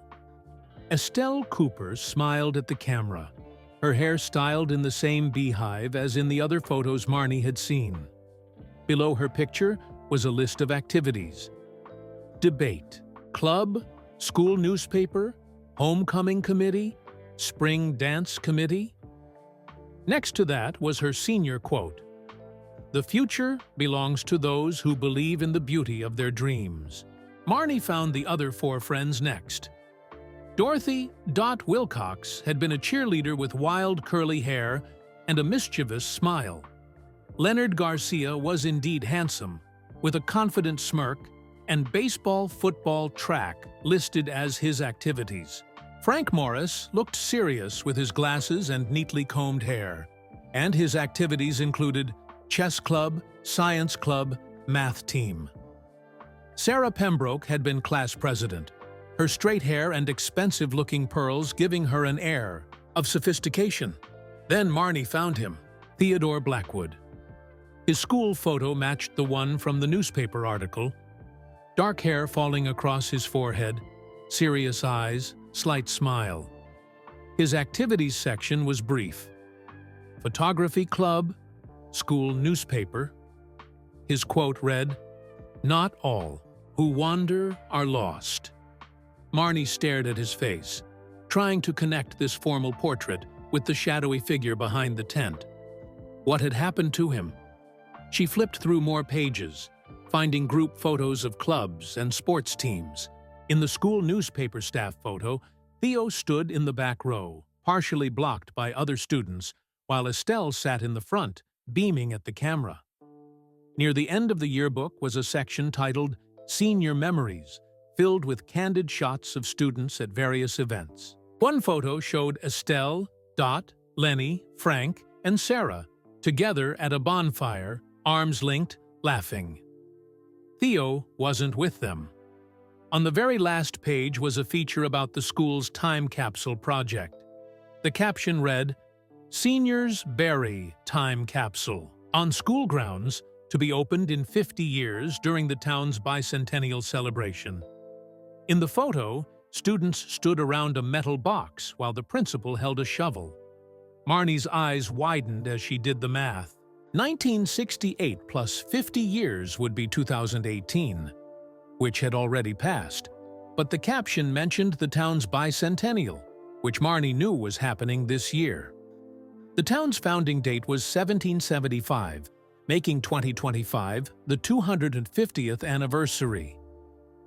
Estelle Cooper smiled at the camera, her hair styled in the same beehive as in the other photos Marnie had seen. Below her picture was a list of activities: debate, club, school newspaper, homecoming committee, spring dance committee. Next to that was her senior quote: "The future belongs to those who believe in the beauty of their dreams." Marnie found the other four friends next. Dorothy Dot Wilcox had been a cheerleader with wild curly hair and a mischievous smile. Leonard Garcia was indeed handsome, with a confident smirk, and baseball, football, track listed as his activities. Frank Morris looked serious with his glasses and neatly combed hair, and his activities included chess club, science club, math team. Sarah Pembroke had been class president, her straight hair and expensive-looking pearls giving her an air of sophistication. Then Marnie found him, Theodore Blackwood. His school photo matched the one from the newspaper article: dark hair falling across his forehead, serious eyes, slight smile. His activities section was brief: photography club, school newspaper. His quote read, "Not all who wander are lost." Marnie stared at his face, trying to connect this formal portrait with the shadowy figure behind the tent. What had happened to him? She flipped through more pages, finding group photos of clubs and sports teams. In the school newspaper staff photo, Theo stood in the back row, partially blocked by other students, while Estelle sat in the front, beaming at the camera. Near the end of the yearbook was a section titled Senior Memories, filled with candid shots of students at various events. One photo showed Estelle, Dot, Lenny, Frank, and Sarah together at a bonfire, arms linked, laughing. Theo wasn't with them. On the very last page was a feature about the school's time capsule project. The caption read, "Seniors Bury Time Capsule on school grounds to be opened in 50 years during the town's bicentennial celebration." In the photo, students stood around a metal box while the principal held a shovel. Marnie's eyes widened as she did the math. 1968 plus 50 years would be 2018, which had already passed, but the caption mentioned the town's bicentennial, which Marnie knew was happening this year. The town's founding date was 1775, making 2025 the 250th anniversary.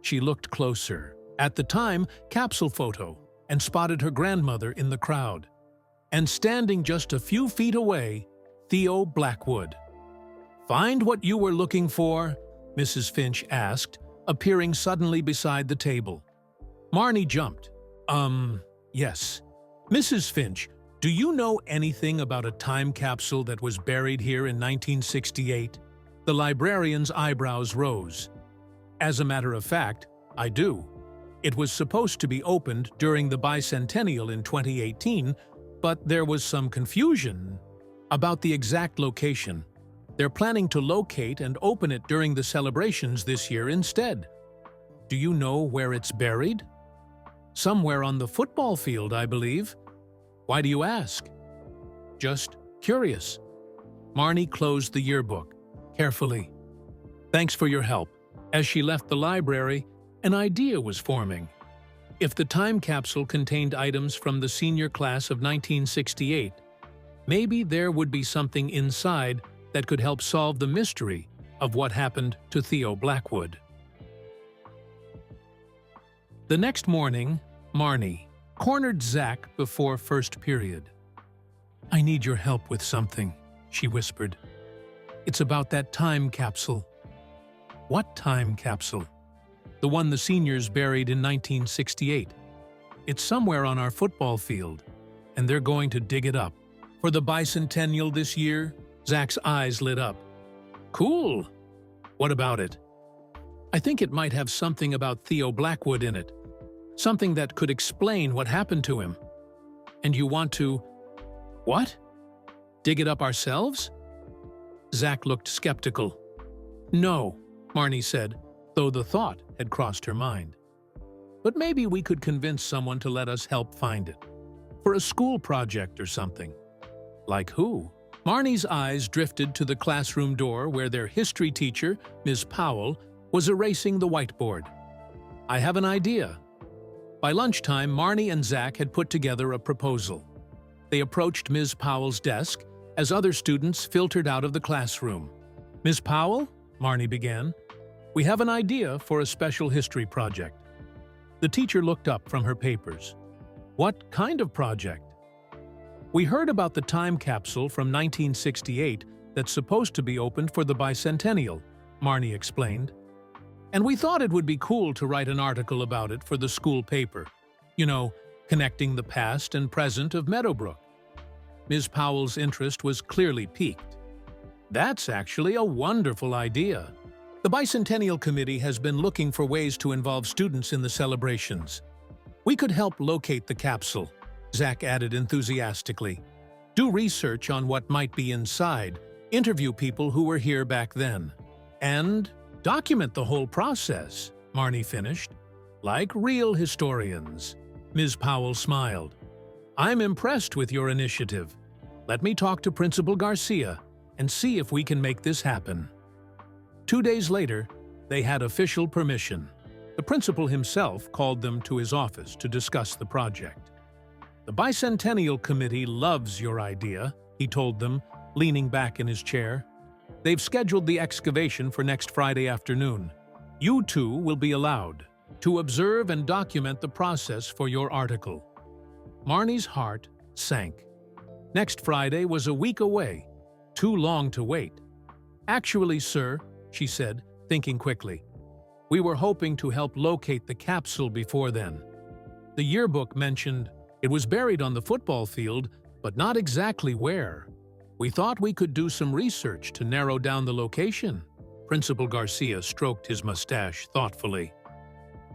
She looked closer, at the time capsule photo, and spotted her grandmother in the crowd. And standing just a few feet away, Theo Blackwood. "Find what you were looking for?" Mrs. Finch asked, appearing suddenly beside the table. Marnie jumped. Yes. "Mrs. Finch, do you know anything about a time capsule that was buried here in 1968? The librarian's eyebrows rose. "As a matter of fact, I do. It was supposed to be opened during the bicentennial in 2018, but there was some confusion about the exact location. They're planning to locate and open it during the celebrations this year instead. Do you know where it's buried?" "Somewhere on the football field, I believe." "Why do you ask?" "Just curious." Marnie closed the yearbook, carefully. "Thanks for your help." As she left the library, an idea was forming. If the time capsule contained items from the senior class of 1968, maybe there would be something inside that could help solve the mystery of what happened to Theo Blackwood. The next morning, Marnie cornered Zach before first period. "I need your help with something," she whispered. "It's about that time capsule." "What time capsule?" "The one the seniors buried in 1968. It's somewhere on our football field, and they're going to dig it up, For the bicentennial this year? Zach's eyes lit up. Cool. What about it? I think it might have something about Theo Blackwood in it. Something that could explain what happened to him. And you want to… What? Dig it up ourselves? Zach looked skeptical. No, Marnie said, though the thought had crossed her mind. But maybe we could convince someone to let us help find it. For a school project or something. Like who? Marnie's eyes drifted to the classroom door where their history teacher, Ms. Powell, was erasing the whiteboard. I have an idea. By lunchtime, Marnie and Zach had put together a proposal. They approached Ms. Powell's desk as other students filtered out of the classroom. Ms. Powell, Marnie began, we have an idea for a special history project. The teacher looked up from her papers. What kind of project? We heard about the time capsule from 1968 that's supposed to be opened for the bicentennial, Marnie explained. And we thought it would be cool to write an article about it for the school paper. You know, connecting the past and present of Meadowbrook. Ms. Powell's interest was clearly piqued. That's actually a wonderful idea. The Bicentennial Committee has been looking for ways to involve students in the celebrations. We could help locate the capsule, Zach added enthusiastically. Do research on what might be inside, interview people who were here back then, and document the whole process, Marnie finished. Like real historians. Ms. Powell smiled. I'm impressed with your initiative. Let me talk to Principal Garcia and see if we can make this happen. 2 days later, they had official permission. The principal himself called them to his office to discuss the project. The Bicentennial Committee loves your idea, he told them, leaning back in his chair. They've scheduled the excavation for next Friday afternoon. You two will be allowed to observe and document the process for your article. Marnie's heart sank. Next Friday was a week away. Too long to wait. Actually, sir, she said, thinking quickly, we were hoping to help locate the capsule before then. The yearbook mentioned it was buried on the football field, but not exactly where. We thought we could do some research to narrow down the location. Principal Garcia stroked his mustache thoughtfully.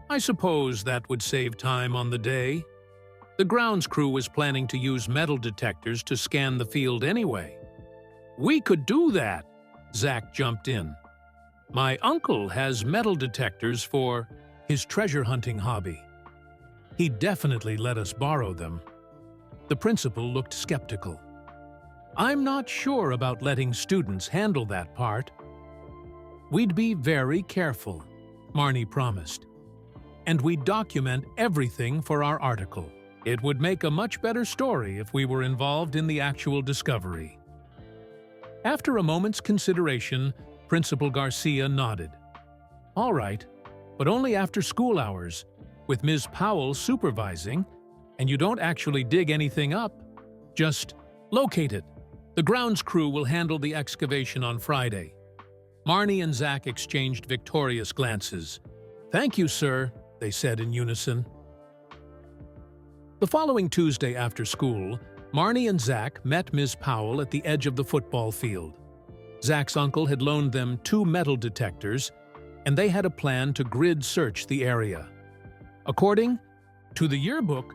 I suppose that would save time on the day. The grounds crew was planning to use metal detectors to scan the field anyway. We could do that, Zach jumped in. My uncle has metal detectors for his treasure hunting hobby. He'd definitely let us borrow them. The principal looked skeptical. I'm not sure about letting students handle that part. We'd be very careful, Marnie promised. And we'd document everything for our article. It would make a much better story if we were involved in the actual discovery. After a moment's consideration, Principal Garcia nodded. All right, but only after school hours, with Ms. Powell supervising, and you don't actually dig anything up. Just locate it. The grounds crew will handle the excavation on Friday. Marnie and Zach exchanged victorious glances. Thank you, sir, they said in unison. The following Tuesday after school, Marnie and Zach met Ms. Powell at the edge of the football field. Zach's uncle had loaned them 2 metal detectors, and they had a plan to grid search the area. According to the yearbook,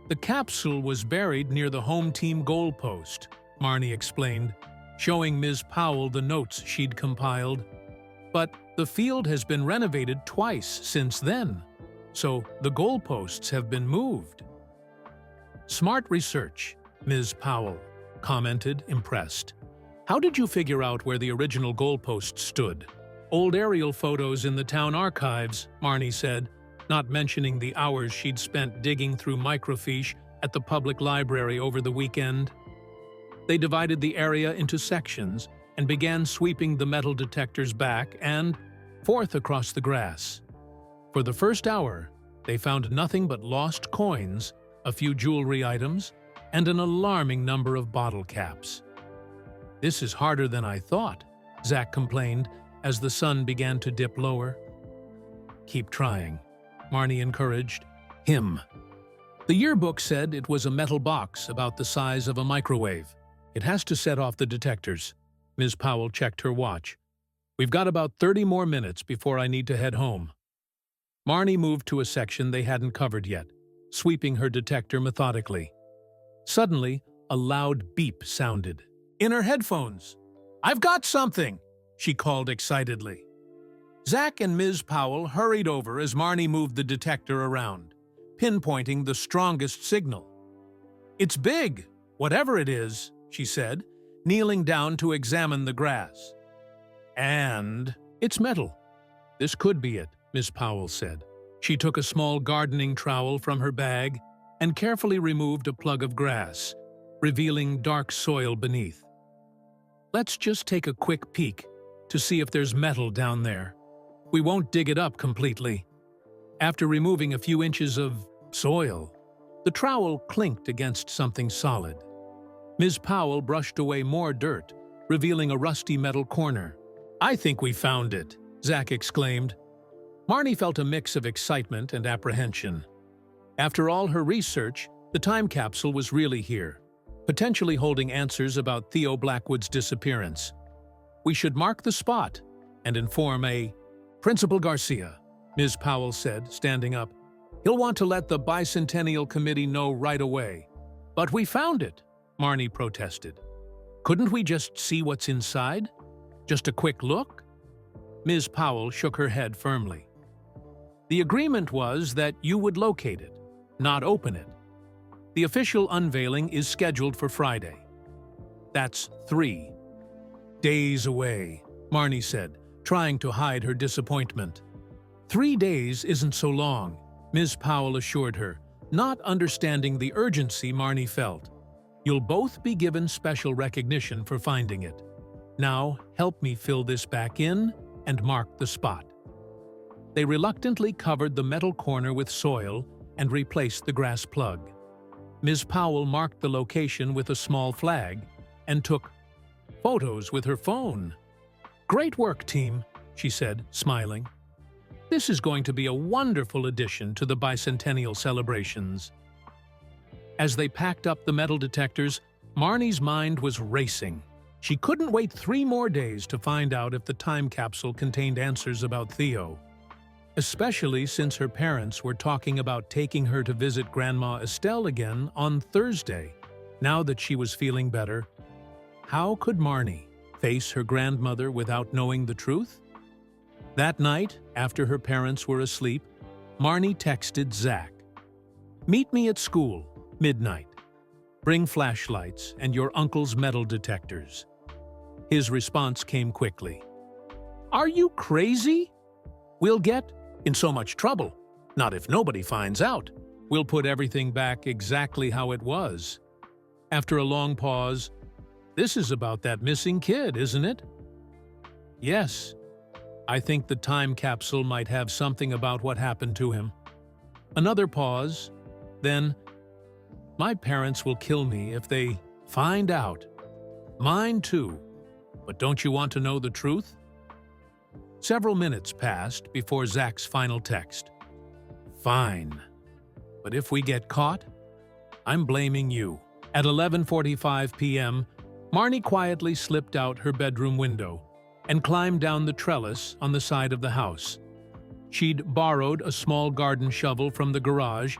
the capsule was buried near the home team goalpost, Marnie explained, showing Ms. Powell the notes she'd compiled. But the field has been renovated twice since then, so the goalposts have been moved. Smart research, Ms. Powell commented, impressed. How did you figure out where the original goalpost stood? Old aerial photos in the town archives, Marnie said, not mentioning the hours she'd spent digging through microfiche at the public library over the weekend. They divided the area into sections and began sweeping the metal detectors back and forth across the grass. For the first hour, they found nothing but lost coins, a few jewelry items, and an alarming number of bottle caps. This is harder than I thought, Zach complained as the sun began to dip lower. Keep trying, Marnie encouraged him. The yearbook said it was a metal box about the size of a microwave. It has to set off the detectors. Ms. Powell checked her watch. We've got about 30 more minutes before I need to head home. Marnie moved to a section they hadn't covered yet, sweeping her detector methodically. Suddenly, a loud beep sounded. In her headphones. "I've got something!" she called excitedly. Zach and Ms. Powell hurried over as Marnie moved the detector around, pinpointing the strongest signal. "It's big, whatever it is," she said, kneeling down to examine the grass. "And it's metal. This could be it," Miss Powell said. She took a small gardening trowel from her bag and carefully removed a plug of grass, revealing dark soil beneath. "Let's just take a quick peek to see if there's metal down there. We won't dig it up completely." After removing a few inches of soil, the trowel clinked against something solid. Ms. Powell brushed away more dirt, revealing a rusty metal corner. "I think we found it," Zach exclaimed. Marnie felt a mix of excitement and apprehension. After all her research, the time capsule was really here, potentially holding answers about Theo Blackwood's disappearance. "We should mark the spot and inform Principal Garcia," Ms. Powell said, standing up. "He'll want to let the Bicentennial Committee know right away." "But we found it," Marnie protested. "Couldn't we just see what's inside? Just a quick look?" Ms. Powell shook her head firmly. "The agreement was that you would locate it, not open it. The official unveiling is scheduled for Friday. That's 3 days away," Marnie said, trying to hide her disappointment. 3 days isn't so long," Ms. Powell assured her, not understanding the urgency Marnie felt. "You'll both be given special recognition for finding it. Now, help me fill this back in and mark the spot." They reluctantly covered the metal corner with soil and replaced the grass plug. Ms. Powell marked the location with a small flag and took photos with her phone. "Great work, team," she said, smiling. "This is going to be a wonderful addition to the bicentennial celebrations." As they packed up the metal detectors, Marnie's mind was racing. She couldn't wait 3 more days to find out if the time capsule contained answers about Theo. Especially since her parents were talking about taking her to visit Grandma Estelle again on Thursday, now that she was feeling better. How could Marnie face her grandmother without knowing the truth? That night, after her parents were asleep, Marnie texted Zach. "Meet me at school, midnight. Bring flashlights and your uncle's metal detectors." His response came quickly. "Are you crazy? We'll get in so much trouble. Not if nobody finds out. We'll put everything back exactly how it was." After a long pause, "This is about that missing kid, isn't it?" "Yes. I think the time capsule might have something about what happened to him." Another pause. Then, "My parents will kill me if they find out. Mine too. But don't you want to know the truth?" Several minutes passed before Zach's final text. "Fine. But if we get caught, I'm blaming you." At 11:45 p.m., Marnie quietly slipped out her bedroom window and climbed down the trellis on the side of the house. She'd borrowed a small garden shovel from the garage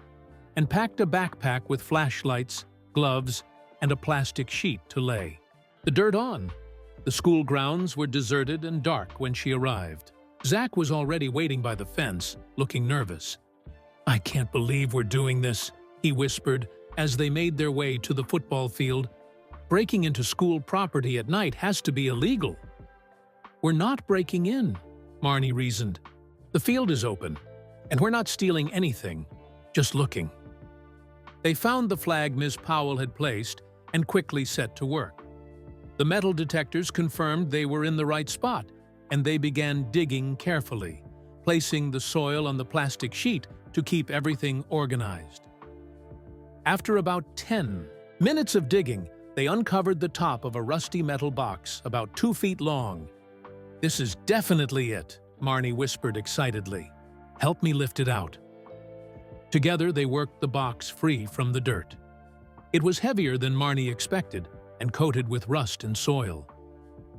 and packed a backpack with flashlights, gloves, and a plastic sheet to lay the dirt on. The school grounds were deserted and dark when she arrived. Zach was already waiting by the fence, looking nervous. "I can't believe we're doing this," he whispered as they made their way to the football field. "Breaking into school property at night has to be illegal." "We're not breaking in," Marnie reasoned. "The field is open, and we're not stealing anything, just looking." They found the flag Ms. Powell had placed and quickly set to work. The metal detectors confirmed they were in the right spot, and they began digging carefully, placing the soil on the plastic sheet to keep everything organized. After about 10 minutes of digging, they uncovered the top of a rusty metal box about 2 feet long. "This is definitely it," Marnie whispered excitedly. "Help me lift it out." Together they worked the box free from the dirt. It was heavier than Marnie expected, and coated with rust and soil.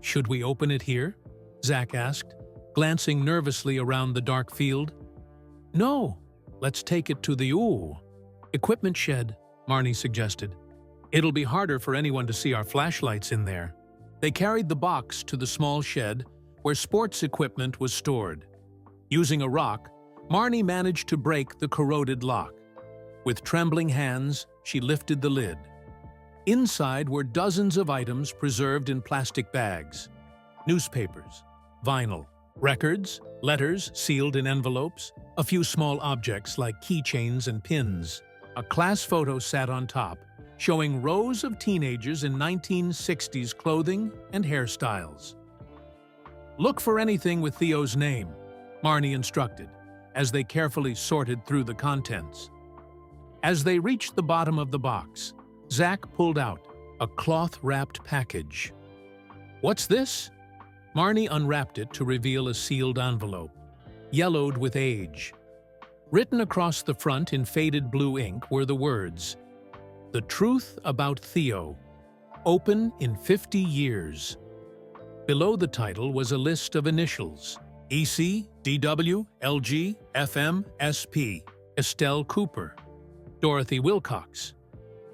"Should we open it here?" Zach asked, glancing nervously around the dark field. "No, let's take it to the equipment shed," Marnie suggested. "It'll be harder for anyone to see our flashlights in there." They carried the box to the small shed where sports equipment was stored. Using a rock, Marnie managed to break the corroded lock. With trembling hands, she lifted the lid. Inside were dozens of items preserved in plastic bags. Newspapers, vinyl, records, letters sealed in envelopes, a few small objects like keychains and pins. A class photo sat on top, showing rows of teenagers in 1960s clothing and hairstyles. "Look for anything with Theo's name," Marnie instructed, as they carefully sorted through the contents. As they reached the bottom of the box, Zach pulled out a cloth-wrapped package. "What's this?" Marnie unwrapped it to reveal a sealed envelope, yellowed with age. Written across the front in faded blue ink were the words, "The truth about Theo. Open in 50 years." Below the title was a list of initials: EC, DW, LG, FM, SP, Estelle Cooper, Dorothy Wilcox,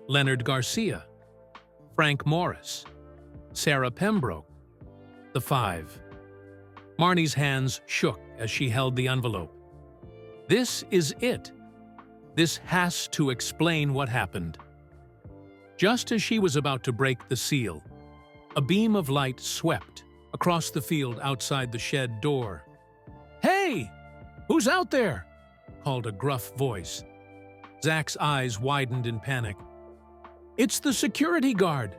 Leonard Garcia, Frank Morris, Sarah Pembroke, the Five. Marnie's hands shook as she held the envelope. This is it. This has to explain what happened. Just as she was about to break the seal, a beam of light swept across the field outside the shed door. "Hey! Who's out there?" called a gruff voice. Zach's eyes widened in panic. "It's the security guard!"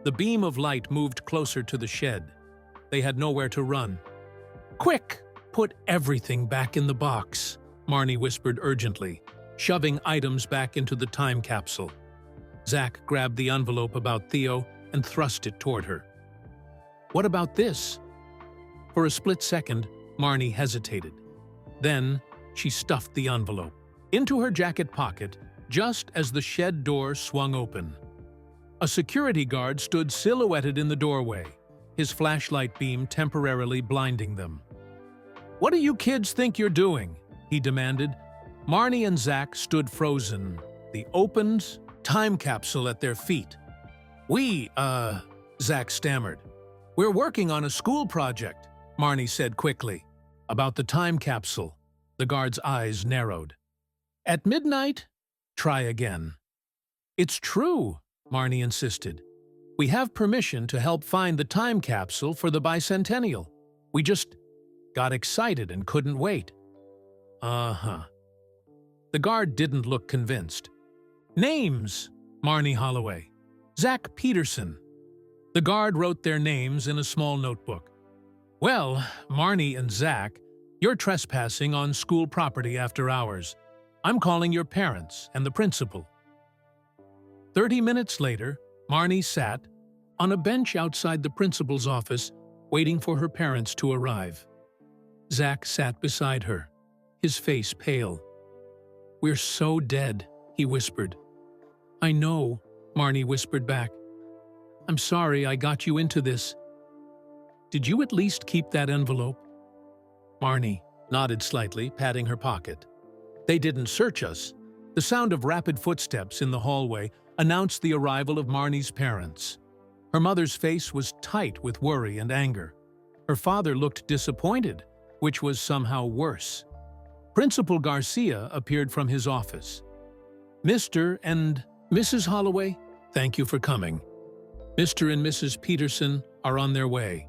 The beam of light moved closer to the shed. They had nowhere to run. "Quick! Put everything back in the box," Marnie whispered urgently, shoving items back into the time capsule. Zach grabbed the envelope about Theo and thrust it toward her. "What about this?" For a split second, Marnie hesitated. Then, she stuffed the envelope into her jacket pocket just as the shed door swung open. A security guard stood silhouetted in the doorway, his flashlight beam temporarily blinding them. "What do you kids think you're doing?" he demanded. Marnie and Zach stood frozen, the opened time capsule at their feet. Zach stammered. "We're working on a school project," Marnie said quickly. "About the time capsule." The guard's eyes narrowed. "At midnight? Try again." "It's true," Marnie insisted. "We have permission to help find the time capsule for the bicentennial. We just got excited and couldn't wait." "Uh-huh." The guard didn't look convinced. "Names," Marnie Holloway. "Zach Peterson." The guard wrote their names in a small notebook. "Well, Marnie and Zach, you're trespassing on school property after hours. I'm calling your parents and the principal." 30 minutes later, Marnie sat on a bench outside the principal's office, waiting for her parents to arrive. Zach sat beside her, his face pale. "We're so dead," he whispered. "I know," Marnie whispered back. "I'm sorry I got you into this. Did you at least keep that envelope?" Marnie nodded slightly, patting her pocket. "They didn't search us." The sound of rapid footsteps in the hallway announced the arrival of Marnie's parents. Her mother's face was tight with worry and anger. Her father looked disappointed, which was somehow worse. Principal Garcia appeared from his office. "Mr. and Mrs. Holloway, thank you for coming. Mr. and Mrs. Peterson are on their way.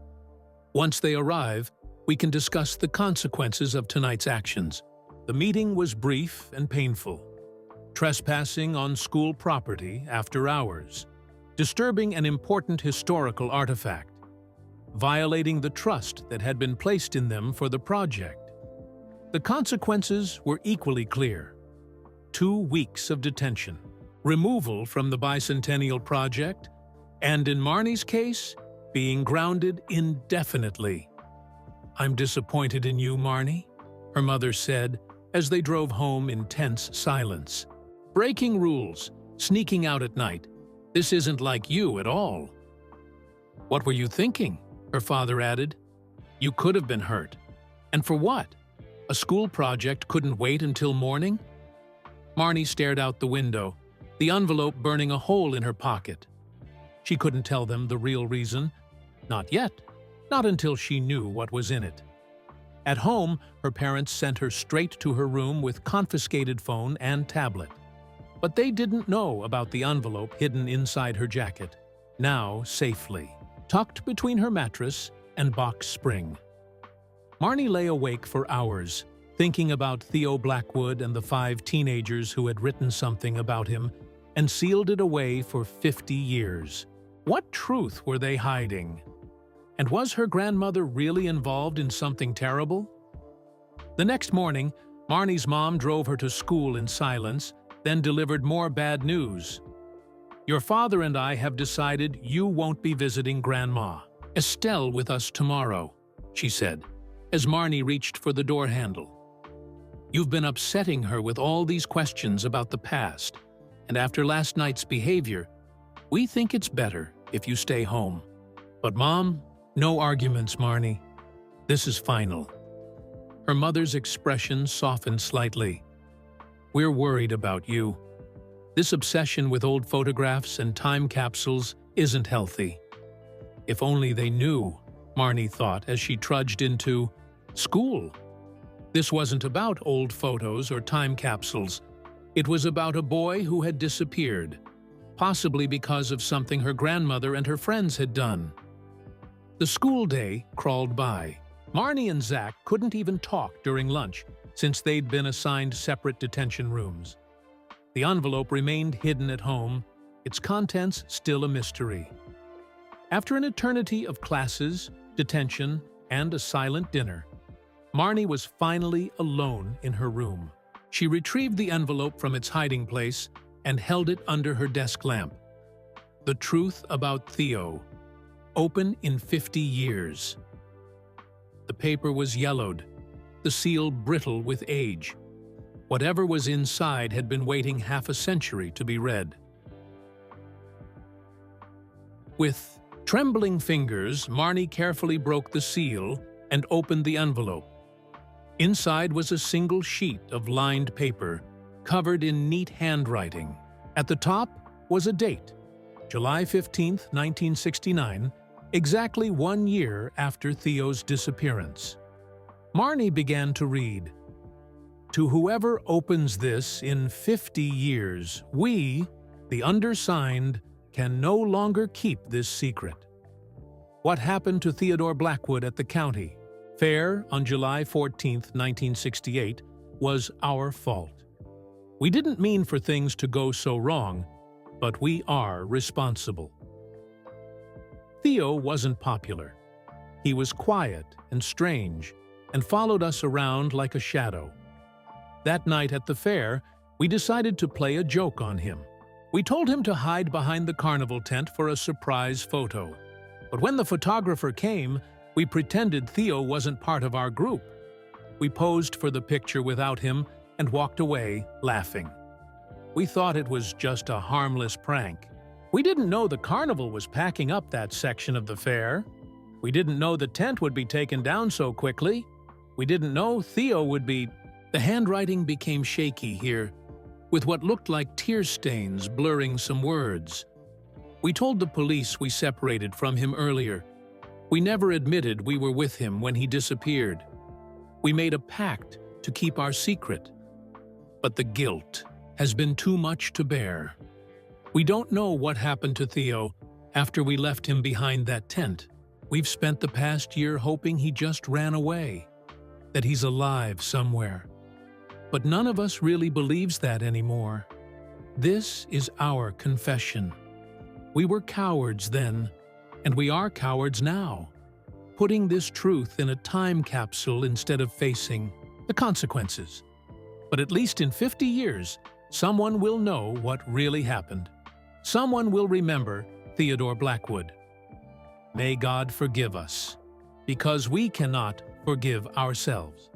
Once they arrive, we can discuss the consequences of tonight's actions." The meeting was brief and painful. Trespassing on school property after hours, disturbing an important historical artifact, violating the trust that had been placed in them for the project. The consequences were equally clear. 2 weeks of detention, removal from the bicentennial project, and in Marnie's case, being grounded indefinitely. "I'm disappointed in you, Marnie," her mother said as they drove home in tense silence. "Breaking rules, sneaking out at night, This isn't like you at all." "What were you thinking?" her father added. "You could have been hurt. And for what? A school project couldn't wait until morning?" Marnie stared out the window, the envelope burning a hole in her pocket. She couldn't tell them the real reason. Not yet. Not until she knew what was in it. At home, her parents sent her straight to her room with confiscated phone and tablet. But they didn't know about the envelope hidden inside her jacket, now safely, tucked between her mattress and box spring. Marnie lay awake for hours, thinking about Theo Blackwood and the 5 teenagers who had written something about him and sealed it away for 50 years. What truth were they hiding? And was her grandmother really involved in something terrible? The next morning, Marnie's mom drove her to school in silence, then delivered more bad news. "Your father and I have decided you won't be visiting Grandma Estelle with us tomorrow," she said, as Marnie reached for the door handle. "You've been upsetting her with all these questions about the past, and after last night's behavior, we think it's better if you stay home." "But Mom, no arguments, Marnie. This is final." Her mother's expression softened slightly. "We're worried about you. This obsession with old photographs and time capsules isn't healthy." If only they knew, Marnie thought as she trudged into school. This wasn't about old photos or time capsules. It was about a boy who had disappeared, possibly because of something her grandmother and her friends had done. The school day crawled by. Marnie and Zach couldn't even talk during lunch since they'd been assigned separate detention rooms. The envelope remained hidden at home, its contents still a mystery. After an eternity of classes, detention, and a silent dinner, Marnie was finally alone in her room. She retrieved the envelope from its hiding place and held it under her desk lamp. The truth about Theo. Open in 50 years. The paper was yellowed, the seal brittle with age. Whatever was inside had been waiting half a century to be read. With trembling fingers, Marnie carefully broke the seal and opened the envelope. Inside was a single sheet of lined paper, covered in neat handwriting. At the top was a date, July 15, 1969, exactly 1 year after Theo's disappearance. Marnie began to read. "To whoever opens this in 50 years, we, the undersigned, can no longer keep this secret. What happened to Theodore Blackwood at the county fair on July 14, 1968, was our fault. We didn't mean for things to go so wrong, but we are responsible." Theo wasn't popular. He was quiet and strange, and followed us around like a shadow. That night at the fair, we decided to play a joke on him. We told him to hide behind the carnival tent for a surprise photo. But when the photographer came, we pretended Theo wasn't part of our group. We posed for the picture without him and walked away, laughing. We thought it was just a harmless prank. We didn't know the carnival was packing up that section of the fair. We didn't know the tent would be taken down so quickly. We didn't know Theo would be... The handwriting became shaky here, with what looked like tear stains blurring some words. We told the police we separated from him earlier. We never admitted we were with him when he disappeared. We made a pact to keep our secret. But the guilt has been too much to bear. We don't know what happened to Theo after we left him behind that tent. We've spent the past year hoping he just ran away, that he's alive somewhere. But none of us really believes that anymore. This is our confession. We were cowards then, and we are cowards now, putting this truth in a time capsule instead of facing the consequences. But at least in 50 years, someone will know what really happened. Someone will remember Theodore Blackwood. May God forgive us, because we cannot forgive ourselves.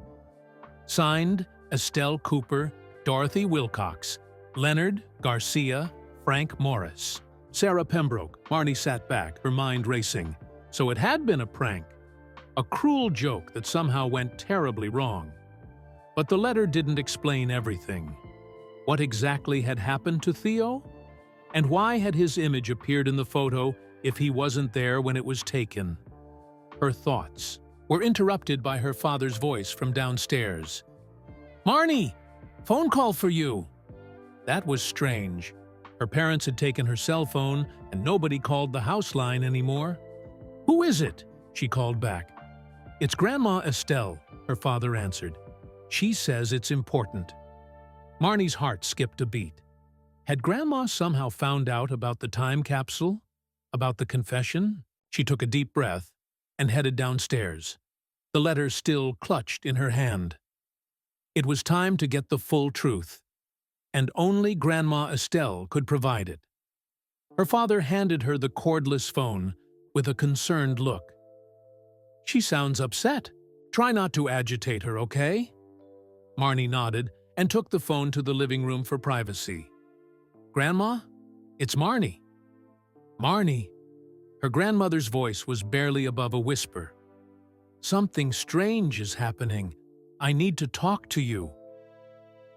Signed, Estelle Cooper, Dorothy Wilcox, Leonard Garcia, Frank Morris. Sarah Pembroke. Marnie sat back, her mind racing. So it had been a prank. A cruel joke that somehow went terribly wrong. But the letter didn't explain everything. What exactly had happened to Theo? And why had his image appeared in the photo if he wasn't there when it was taken? Her thoughts were interrupted by her father's voice from downstairs. "Marnie! Phone call for you!" That was strange. Her parents had taken her cell phone and nobody called the house line anymore. "Who is it?" she called back. "It's Grandma Estelle," her father answered. "She says it's important." Marnie's heart skipped a beat. Had Grandma somehow found out about the time capsule? About the confession? She took a deep breath and headed downstairs, the letter still clutched in her hand. It was time to get the full truth, and only Grandma Estelle could provide it. Her father handed her the cordless phone with a concerned look. "She sounds upset. Try not to agitate her, okay?" Marnie nodded and took the phone to the living room for privacy. "Grandma? It's Marnie." "Marnie?" Her grandmother's voice was barely above a whisper. "Something strange is happening. I need to talk to you."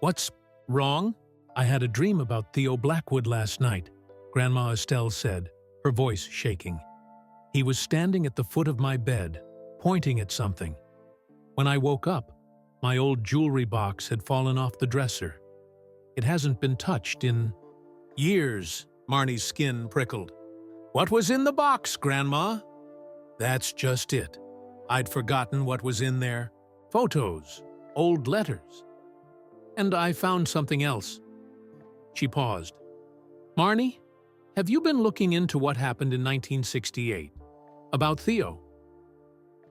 "What's wrong?" "I had a dream about Theo Blackwood last night," Grandma Estelle said, her voice shaking. "He was standing at the foot of my bed, pointing at something. When I woke up, my old jewelry box had fallen off the dresser. It hasn't been touched in years." Marnie's skin prickled. "What was in the box, Grandma?" "That's just it. I'd forgotten what was in there. Photos, old letters. And I found something else." She paused. "Marnie, have you been looking into what happened in 1968? About Theo?"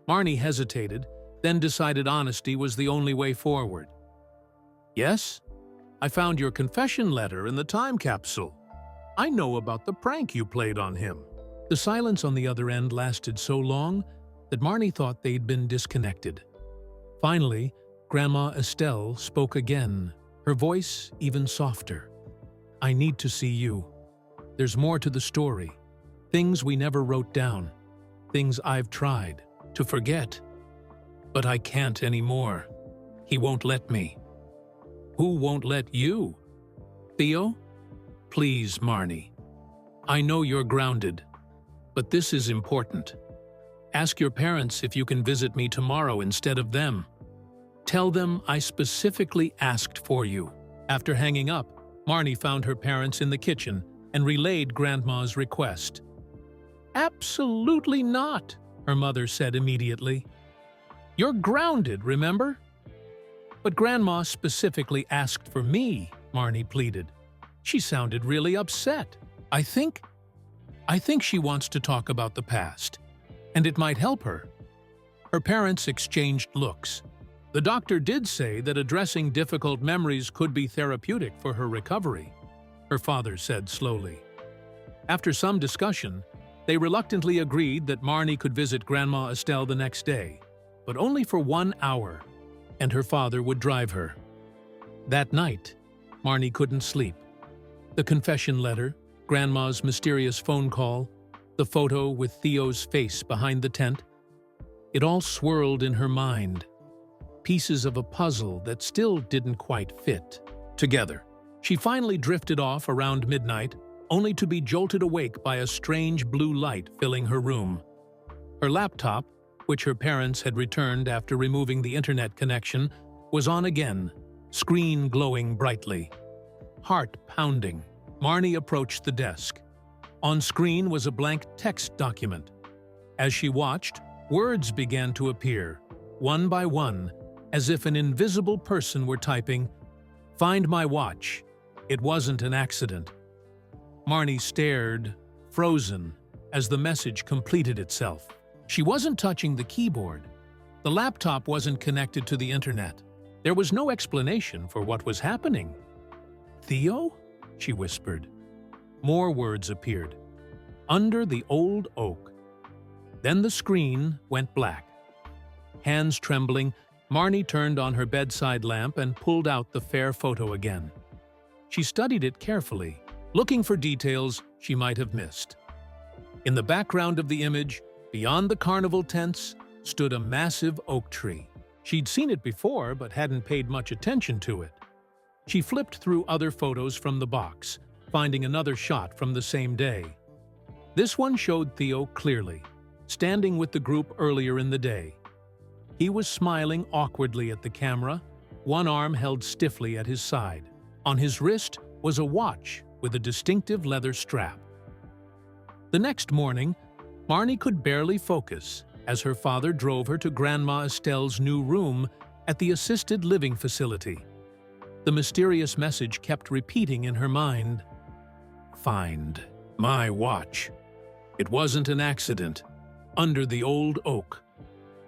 Marnie hesitated, then decided honesty was the only way forward. "Yes, I found your confession letter in the time capsule. I know about the prank you played on him." The silence on the other end lasted so long that Marnie thought they'd been disconnected. Finally, Grandma Estelle spoke again, her voice even softer. "I need to see you. There's more to the story. Things we never wrote down. Things I've tried to forget. But I can't anymore. He won't let me." "Who won't let you?" "Theo? Please, Marnie. I know you're grounded, but this is important. Ask your parents if you can visit me tomorrow instead of them. Tell them I specifically asked for you." After hanging up, Marnie found her parents in the kitchen and relayed Grandma's request. "Absolutely not," her mother said immediately. "You're grounded, remember?" "But Grandma specifically asked for me," Marnie pleaded. She sounded really upset. I think she wants to talk about the past, and it might help her." Her parents exchanged looks. The doctor did say that addressing difficult memories could be therapeutic for her recovery, her father said slowly. After some discussion, they reluctantly agreed that Marnie could visit Grandma Estelle the next day, but only for 1 hour, and her father would drive her. That night, Marnie couldn't sleep. The confession letter, Grandma's mysterious phone call, the photo with Theo's face behind the tent. It all swirled in her mind, pieces of a puzzle that still didn't quite fit together. She finally drifted off around midnight, only to be jolted awake by a strange blue light filling her room. Her laptop, which her parents had returned after removing the internet connection, was on again, screen glowing brightly. Heart pounding, Marnie approached the desk. On screen was a blank text document. As she watched, words began to appear, one by one, as if an invisible person were typing, "Find my watch. It wasn't an accident." Marnie stared, frozen, as the message completed itself. She wasn't touching the keyboard. The laptop wasn't connected to the internet. There was no explanation for what was happening. "Theo?" she whispered. More words appeared. "Under the old oak." Then the screen went black. Hands trembling, Marnie turned on her bedside lamp and pulled out the fair photo again. She studied it carefully. Looking for details she might have missed. In the background of the image, beyond the carnival tents, stood a massive oak tree. She'd seen it before, but hadn't paid much attention to it. She flipped through other photos from the box, finding another shot from the same day. This one showed Theo clearly, standing with the group earlier in the day. He was smiling awkwardly at the camera, one arm held stiffly at his side. On his wrist was a watch with a distinctive leather strap. The next morning, Marnie could barely focus as her father drove her to Grandma Estelle's new room at the assisted living facility. The mysterious message kept repeating in her mind. "Find my watch. It wasn't an accident. Under the old oak."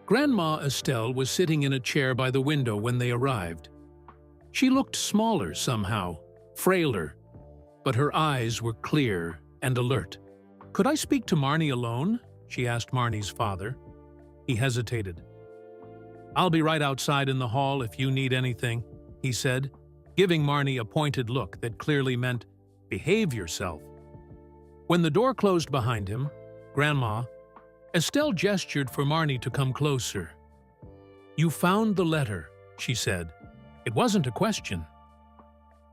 Grandma Estelle was sitting in a chair by the window when they arrived. She looked smaller somehow, frailer, but her eyes were clear and alert. "Could I speak to Marnie alone?" she asked Marnie's father. He hesitated. "I'll be right outside in the hall if you need anything," he said, giving Marnie a pointed look that clearly meant, "Behave yourself." When the door closed behind him, Grandma Estelle gestured for Marnie to come closer. "You found the letter," she said. "It wasn't a question."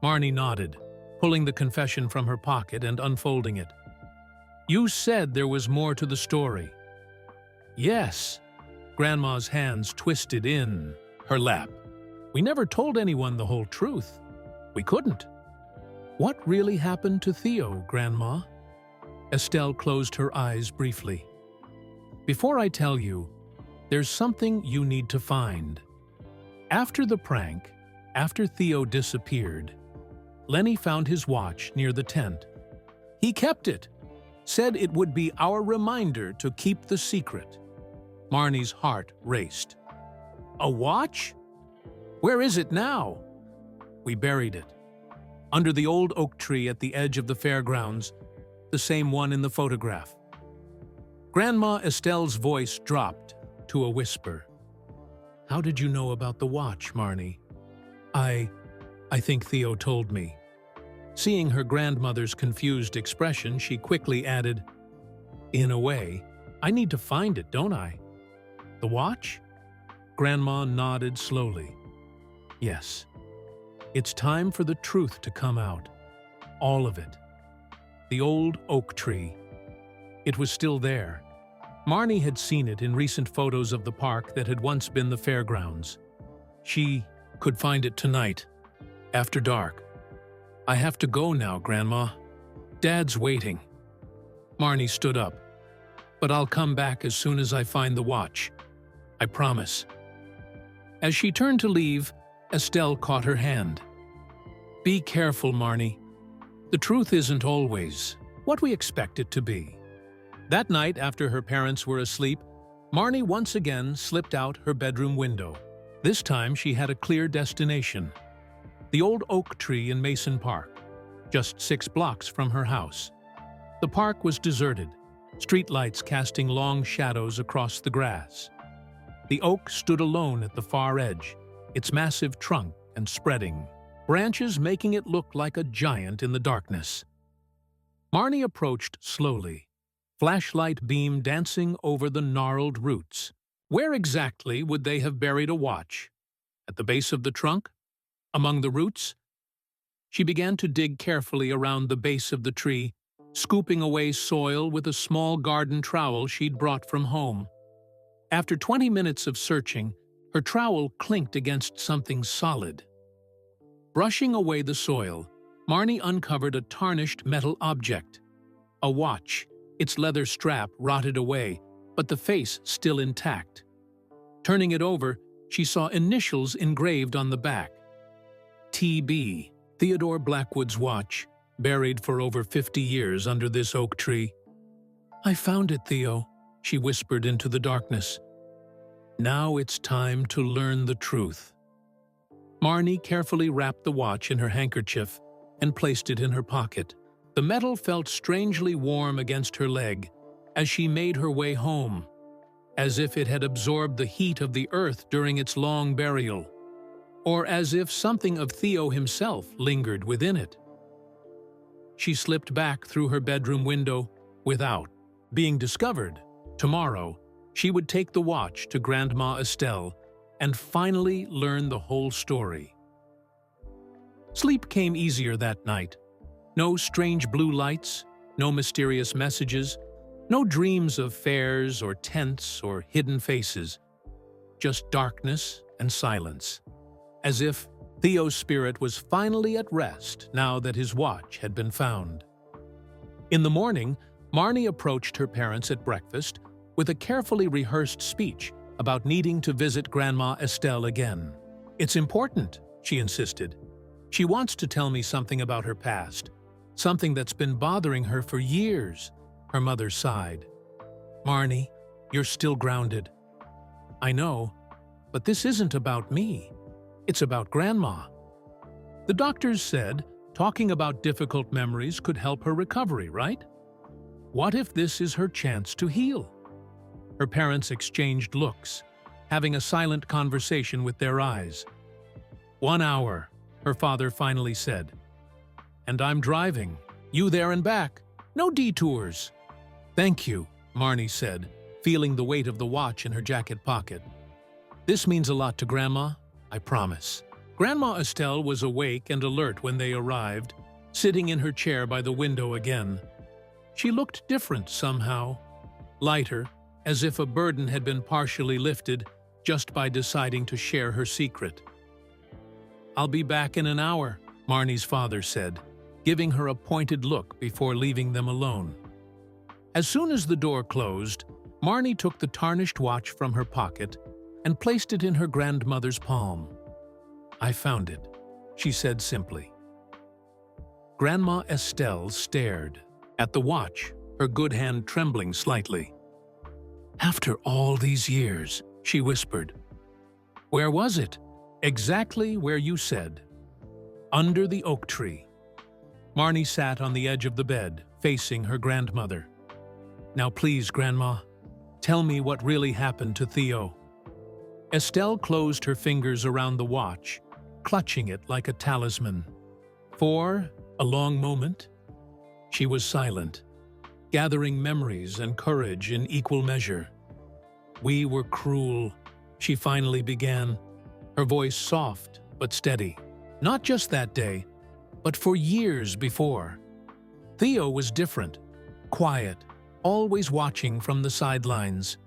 Marnie nodded, pulling the confession from her pocket and unfolding it. "You said there was more to the story." "Yes." Grandma's hands twisted in her lap. "We never told anyone the whole truth. We couldn't." "What really happened to Theo, Grandma?" Estelle closed her eyes briefly. "Before I tell you, there's something you need to find." After the prank, after Theo disappeared, Lenny found his watch near the tent. He kept it, said it would be our reminder to keep the secret. Marnie's heart raced. "A watch? Where is it now?" "We buried it. Under the old oak tree at the edge of the fairgrounds, the same one in the photograph." Grandma Estelle's voice dropped to a whisper. "How did you know about the watch, Marnie?" I think Theo told me." Seeing her grandmother's confused expression, she quickly added, "In a way, I need to find it, don't I?" "The watch?" Grandma nodded slowly. "Yes. It's time for the truth to come out. All of it. The old oak tree. It was still there. Marnie had seen it in recent photos of the park that had once been the fairgrounds. She could find it tonight, after dark. "I have to go now, Grandma. Dad's waiting." Marnie stood up. "But I'll come back as soon as I find the watch. I promise." As she turned to leave, Estelle caught her hand. "Be careful, Marnie. The truth isn't always what we expect it to be." That night, after her parents were asleep, Marnie once again slipped out her bedroom window. This time she had a clear destination: the old oak tree in Mason Park, just 6 blocks from her house. The park was deserted, streetlights casting long shadows across the grass. The oak stood alone at the far edge, its massive trunk and spreading branches making it look like a giant in the darkness. Marnie approached slowly, flashlight beam dancing over the gnarled roots. Where exactly would they have buried a watch? At the base of the trunk? Among the roots? She began to dig carefully around the base of the tree, scooping away soil with a small garden trowel she'd brought from home. After 20 minutes of searching, her trowel clinked against something solid. Brushing away the soil, Marnie uncovered a tarnished metal object. A watch, its leather strap rotted away, but the face still intact. Turning it over, she saw initials engraved on the back. T.B., Theodore Blackwood's watch, buried for over 50 years under this oak tree. "I found it, Theo," she whispered into the darkness. "Now it's time to learn the truth." Marnie carefully wrapped the watch in her handkerchief and placed it in her pocket. The metal felt strangely warm against her leg as she made her way home, as if it had absorbed the heat of the earth during its long burial, or as if something of Theo himself lingered within it. she slipped back through her bedroom window without being discovered. Tomorrow, she would take the watch to Grandma Estelle and finally learn the whole story. Sleep came easier that night. No strange blue lights, no mysterious messages, no dreams of fairs or tents or hidden faces. Just darkness and silence, as if Theo's spirit was finally at rest now that his watch had been found. In the morning, Marnie approached her parents at breakfast with a carefully rehearsed speech about needing to visit Grandma Estelle again. "It's important," she insisted. "She wants to tell me something about her past, something that's been bothering her for years." Her mother sighed. "Marnie, you're still grounded." "I know, but this isn't about me. It's about Grandma." The doctors said talking about difficult memories could help her recovery, right? What if this is her chance to heal? Her parents exchanged looks, having a silent conversation with their eyes. "1 hour," her father finally said. "And I'm driving. You there and back. No detours." "Thank you," Marnie said, feeling the weight of the watch in her jacket pocket. "This means a lot to Grandma, I promise." Grandma Estelle was awake and alert when they arrived, sitting in her chair by the window again. She looked different somehow, lighter, as if a burden had been partially lifted just by deciding to share her secret. "I'll be back in an hour," Marnie's father said, giving her a pointed look before leaving them alone. As soon as the door closed, Marnie took the tarnished watch from her pocket and placed it in her grandmother's palm. "I found it," she said simply. Grandma Estelle stared at the watch, her good hand trembling slightly. "After all these years," she whispered. "Where was it?" "Exactly where you said. Under the oak tree." Marnie sat on the edge of the bed, facing her grandmother. "Now please, Grandma, tell me what really happened to Theo." Estelle closed her fingers around the watch, clutching it like a talisman. For a long moment, she was silent, gathering memories and courage in equal measure. "We were cruel," she finally began, her voice soft but steady. "Not just that day, but for years before. Theo was different, quiet, always watching from the sidelines.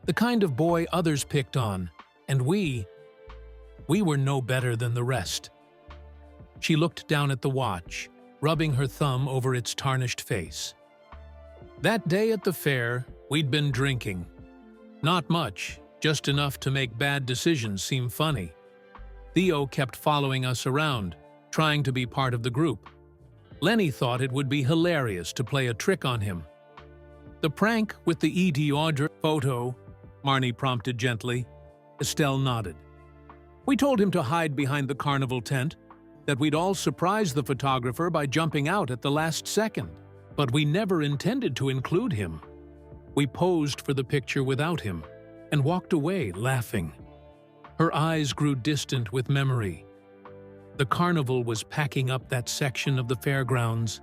The kind of boy others picked on, and we were no better than the rest." She looked down at the watch, rubbing her thumb over its tarnished face. "That day at the fair, we'd been drinking. Not much, just enough to make bad decisions seem funny. Theo kept following us around, trying to be part of the group. Lenny thought it would be hilarious to play a trick on him." "The prank with the E.D. Audra photo," Marnie prompted gently. Estelle nodded. "We told him to hide behind the carnival tent, that we'd all surprise the photographer by jumping out at the last second. But we never intended to include him. We posed for the picture without him and walked away laughing." Her eyes grew distant with memory. The carnival was packing up that section of the fairgrounds.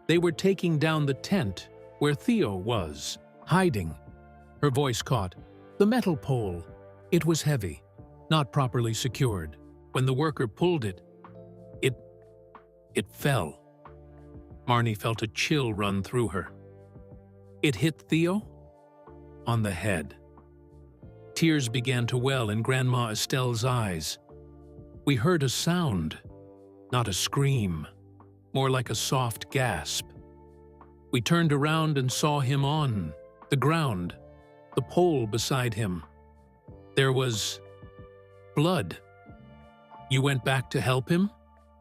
They were taking down the tent where Theo was, hiding. Her voice caught. "The metal pole. It was heavy, not properly secured. When the worker pulled it, it fell." Marnie felt a chill run through her. "It hit Theo?" "On the head." Tears began to well in Grandma Estelle's eyes. "We heard a sound, not a scream, more like a soft gasp. We turned around and saw him on the ground, the pole beside him. There was blood." "You went back to help him?"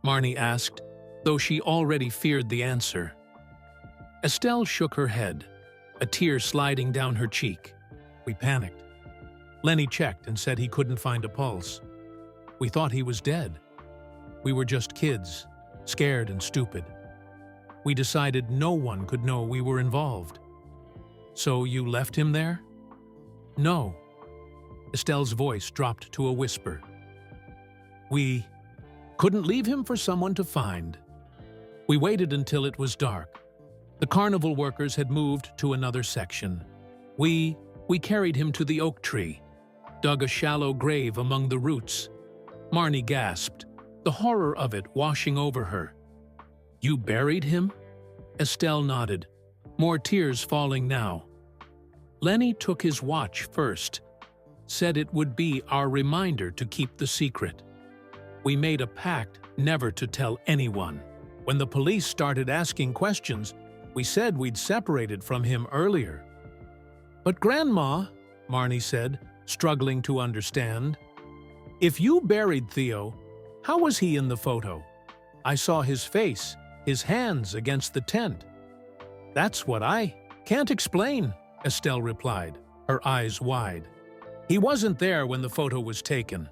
Marnie asked, though she already feared the answer. Estelle shook her head, a tear sliding down her cheek. "We panicked. Lenny checked and said he couldn't find a pulse. We thought he was dead. We were just kids, scared and stupid. We decided no one could know we were involved." "So you left him there?" "No." Estelle's voice dropped to a whisper. "We couldn't leave him for someone to find. We waited until it was dark. The carnival workers had moved to another section. We carried him to the oak tree, dug a shallow grave among the roots. Marnie gasped, the horror of it washing over her. "You buried him?" Estelle nodded, more tears falling now. Lenny took his watch first, said it would be our reminder to keep the secret. We made a pact never to tell anyone. When the police started asking questions, we said we'd separated from him earlier. "But Grandma," Marnie said, struggling to understand, "if you buried Theo, how was he in the photo? I saw his face, his hands against the tent." "That's what I can't explain," Estelle replied, her eyes wide. "He wasn't there when the photo was taken.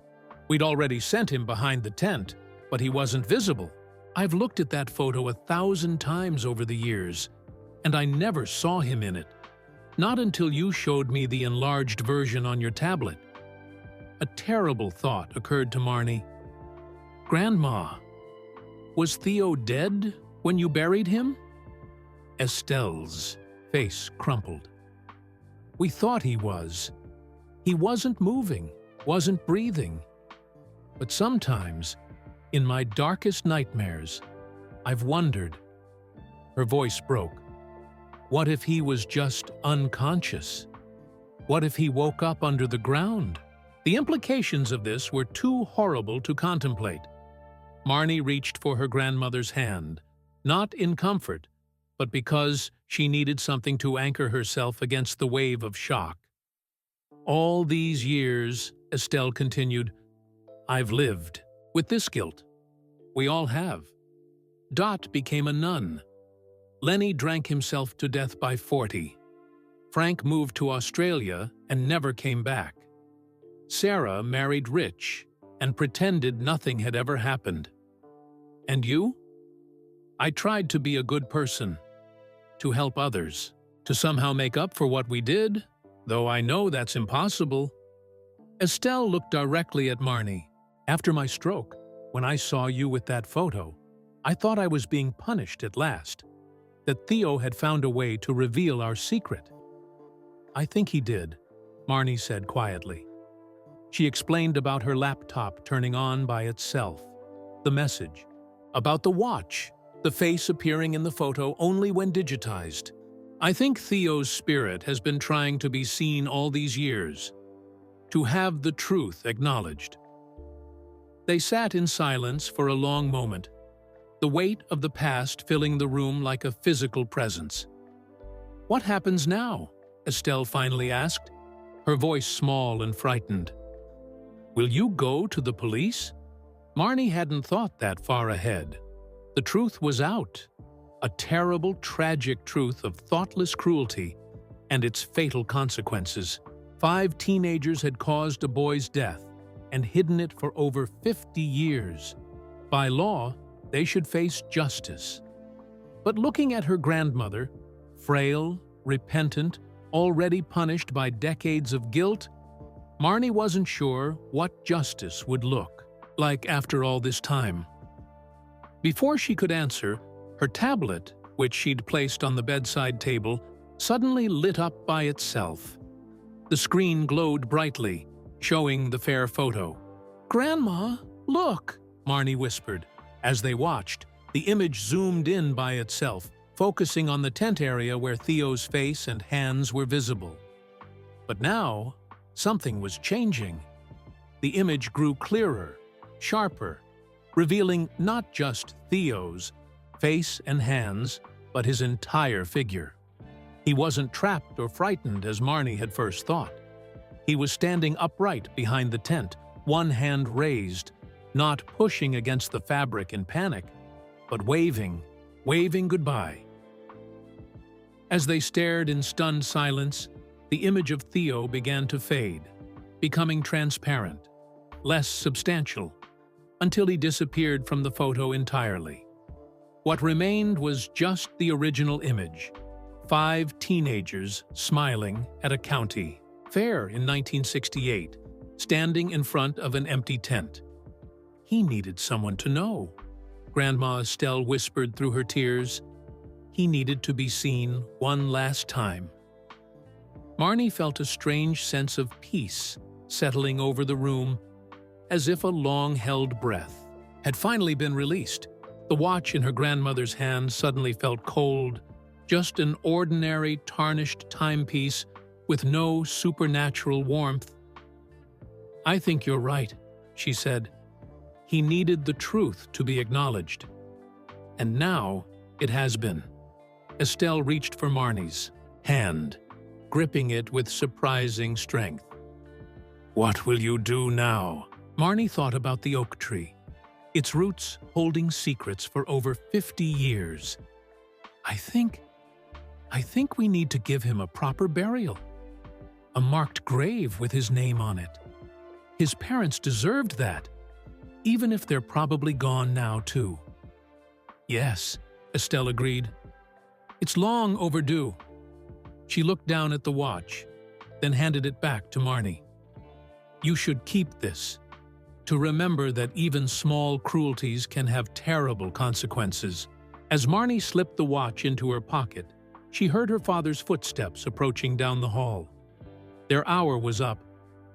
We'd already sent him behind the tent, but he wasn't visible. I've looked at that photo 1,000 times over the years, and I never saw him in it. Not until you showed me the enlarged version on your tablet." A terrible thought occurred to Marnie. "Grandma, was Theo dead when you buried him?" Estelle's face crumpled. "We thought he was. He wasn't moving, wasn't breathing. But sometimes, in my darkest nightmares, I've wondered." Her voice broke. What if he was just unconscious? What if he woke up under the ground? The implications of this were too horrible to contemplate. Marnie reached for her grandmother's hand, not in comfort, but because she needed something to anchor herself against the wave of shock. "All these years," Estelle continued, "I've lived with this guilt. We all have. Dot became a nun. Lenny drank himself to death by 40. Frank moved to Australia and never came back. Sarah married Rich and pretended nothing had ever happened. And you? I tried to be a good person, to help others, to somehow make up for what we did, though I know that's impossible." Estelle looked directly at Marnie. "After my stroke, when I saw you with that photo, I thought I was being punished at last, that Theo had found a way to reveal our secret." "I think he did," Marnie said quietly. She explained about her laptop turning on by itself, the message, about the watch, the face appearing in the photo only when digitized. "I think Theo's spirit has been trying to be seen all these years, to have the truth acknowledged." They sat in silence for a long moment, the weight of the past filling the room like a physical presence. "What happens now?" Estelle finally asked, her voice small and frightened. "Will you go to the police?" Marnie hadn't thought that far ahead. The truth was out, a terrible, tragic truth of thoughtless cruelty and its fatal consequences. 5 teenagers had caused a boy's death and hidden it for over 50 years. By law, they should face justice. But looking at her grandmother, frail, repentant, already punished by decades of guilt, Marnie wasn't sure what justice would look like after all this time. Before she could answer, her tablet, which she'd placed on the bedside table, suddenly lit up by itself. The screen glowed brightly, showing the fair photo. "Grandma, look!" Marnie whispered. As they watched, the image zoomed in by itself, focusing on the tent area where Theo's face and hands were visible. But now, something was changing. The image grew clearer, sharper, revealing not just Theo's face and hands, but his entire figure. He wasn't trapped or frightened as Marnie had first thought. He was standing upright behind the tent, one hand raised, not pushing against the fabric in panic, but waving goodbye. As they stared in stunned silence, the image of Theo began to fade, becoming transparent, less substantial, until he disappeared from the photo entirely. What remained was just the original image, 5 teenagers smiling at a county fair in 1968, standing in front of an empty tent. He needed someone to know. Grandma Estelle whispered through her tears. He needed to be seen one last time. Marnie felt a strange sense of peace settling over the room, as if a long-held breath had finally been released. The watch in her grandmother's hand suddenly felt cold, just an ordinary, tarnished timepiece with no supernatural warmth. "I think you're right," she said. He needed the truth to be acknowledged. And now it has been. Estelle reached for Marnie's hand, gripping it with surprising strength. "What will you do now?" Marnie thought about the oak tree, its roots holding secrets for over 50 years. I think we need to give him a proper burial. A marked grave with his name on it. His parents deserved that, even if they're probably gone now too." "Yes," Estelle agreed. "It's long overdue." She looked down at the watch, then handed it back to Marnie. "You should keep this, to remember that even small cruelties can have terrible consequences." As Marnie slipped the watch into her pocket, she heard her father's footsteps approaching down the hall. Their hour was up.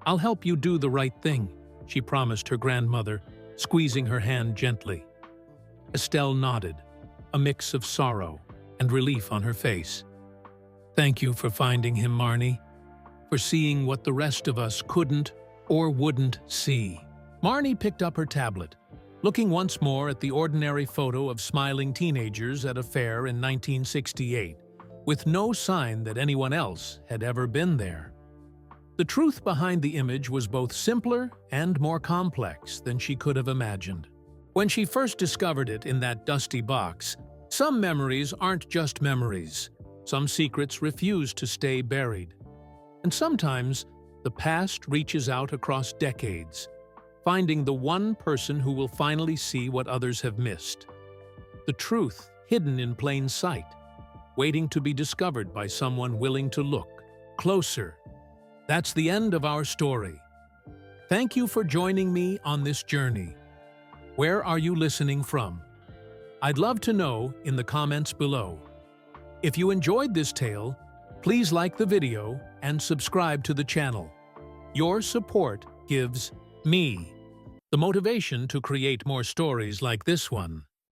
"I'll help you do the right thing," she promised her grandmother, squeezing her hand gently. Estelle nodded, a mix of sorrow and relief on her face. "Thank you for finding him, Marnie, for seeing what the rest of us couldn't or wouldn't see." Marnie picked up her tablet, looking once more at the ordinary photo of smiling teenagers at a fair in 1968, with no sign that anyone else had ever been there. The truth behind the image was both simpler and more complex than she could have imagined. When she first discovered it in that dusty box, some memories aren't just memories. Some secrets refuse to stay buried. And sometimes, the past reaches out across decades, finding the one person who will finally see what others have missed. The truth hidden in plain sight, waiting to be discovered by someone willing to look closer. That's the end of our story. Thank you for joining me on this journey. Where are you listening from? I'd love to know in the comments below. If you enjoyed this tale, please like the video and subscribe to the channel. Your support gives me the motivation to create more stories like this one.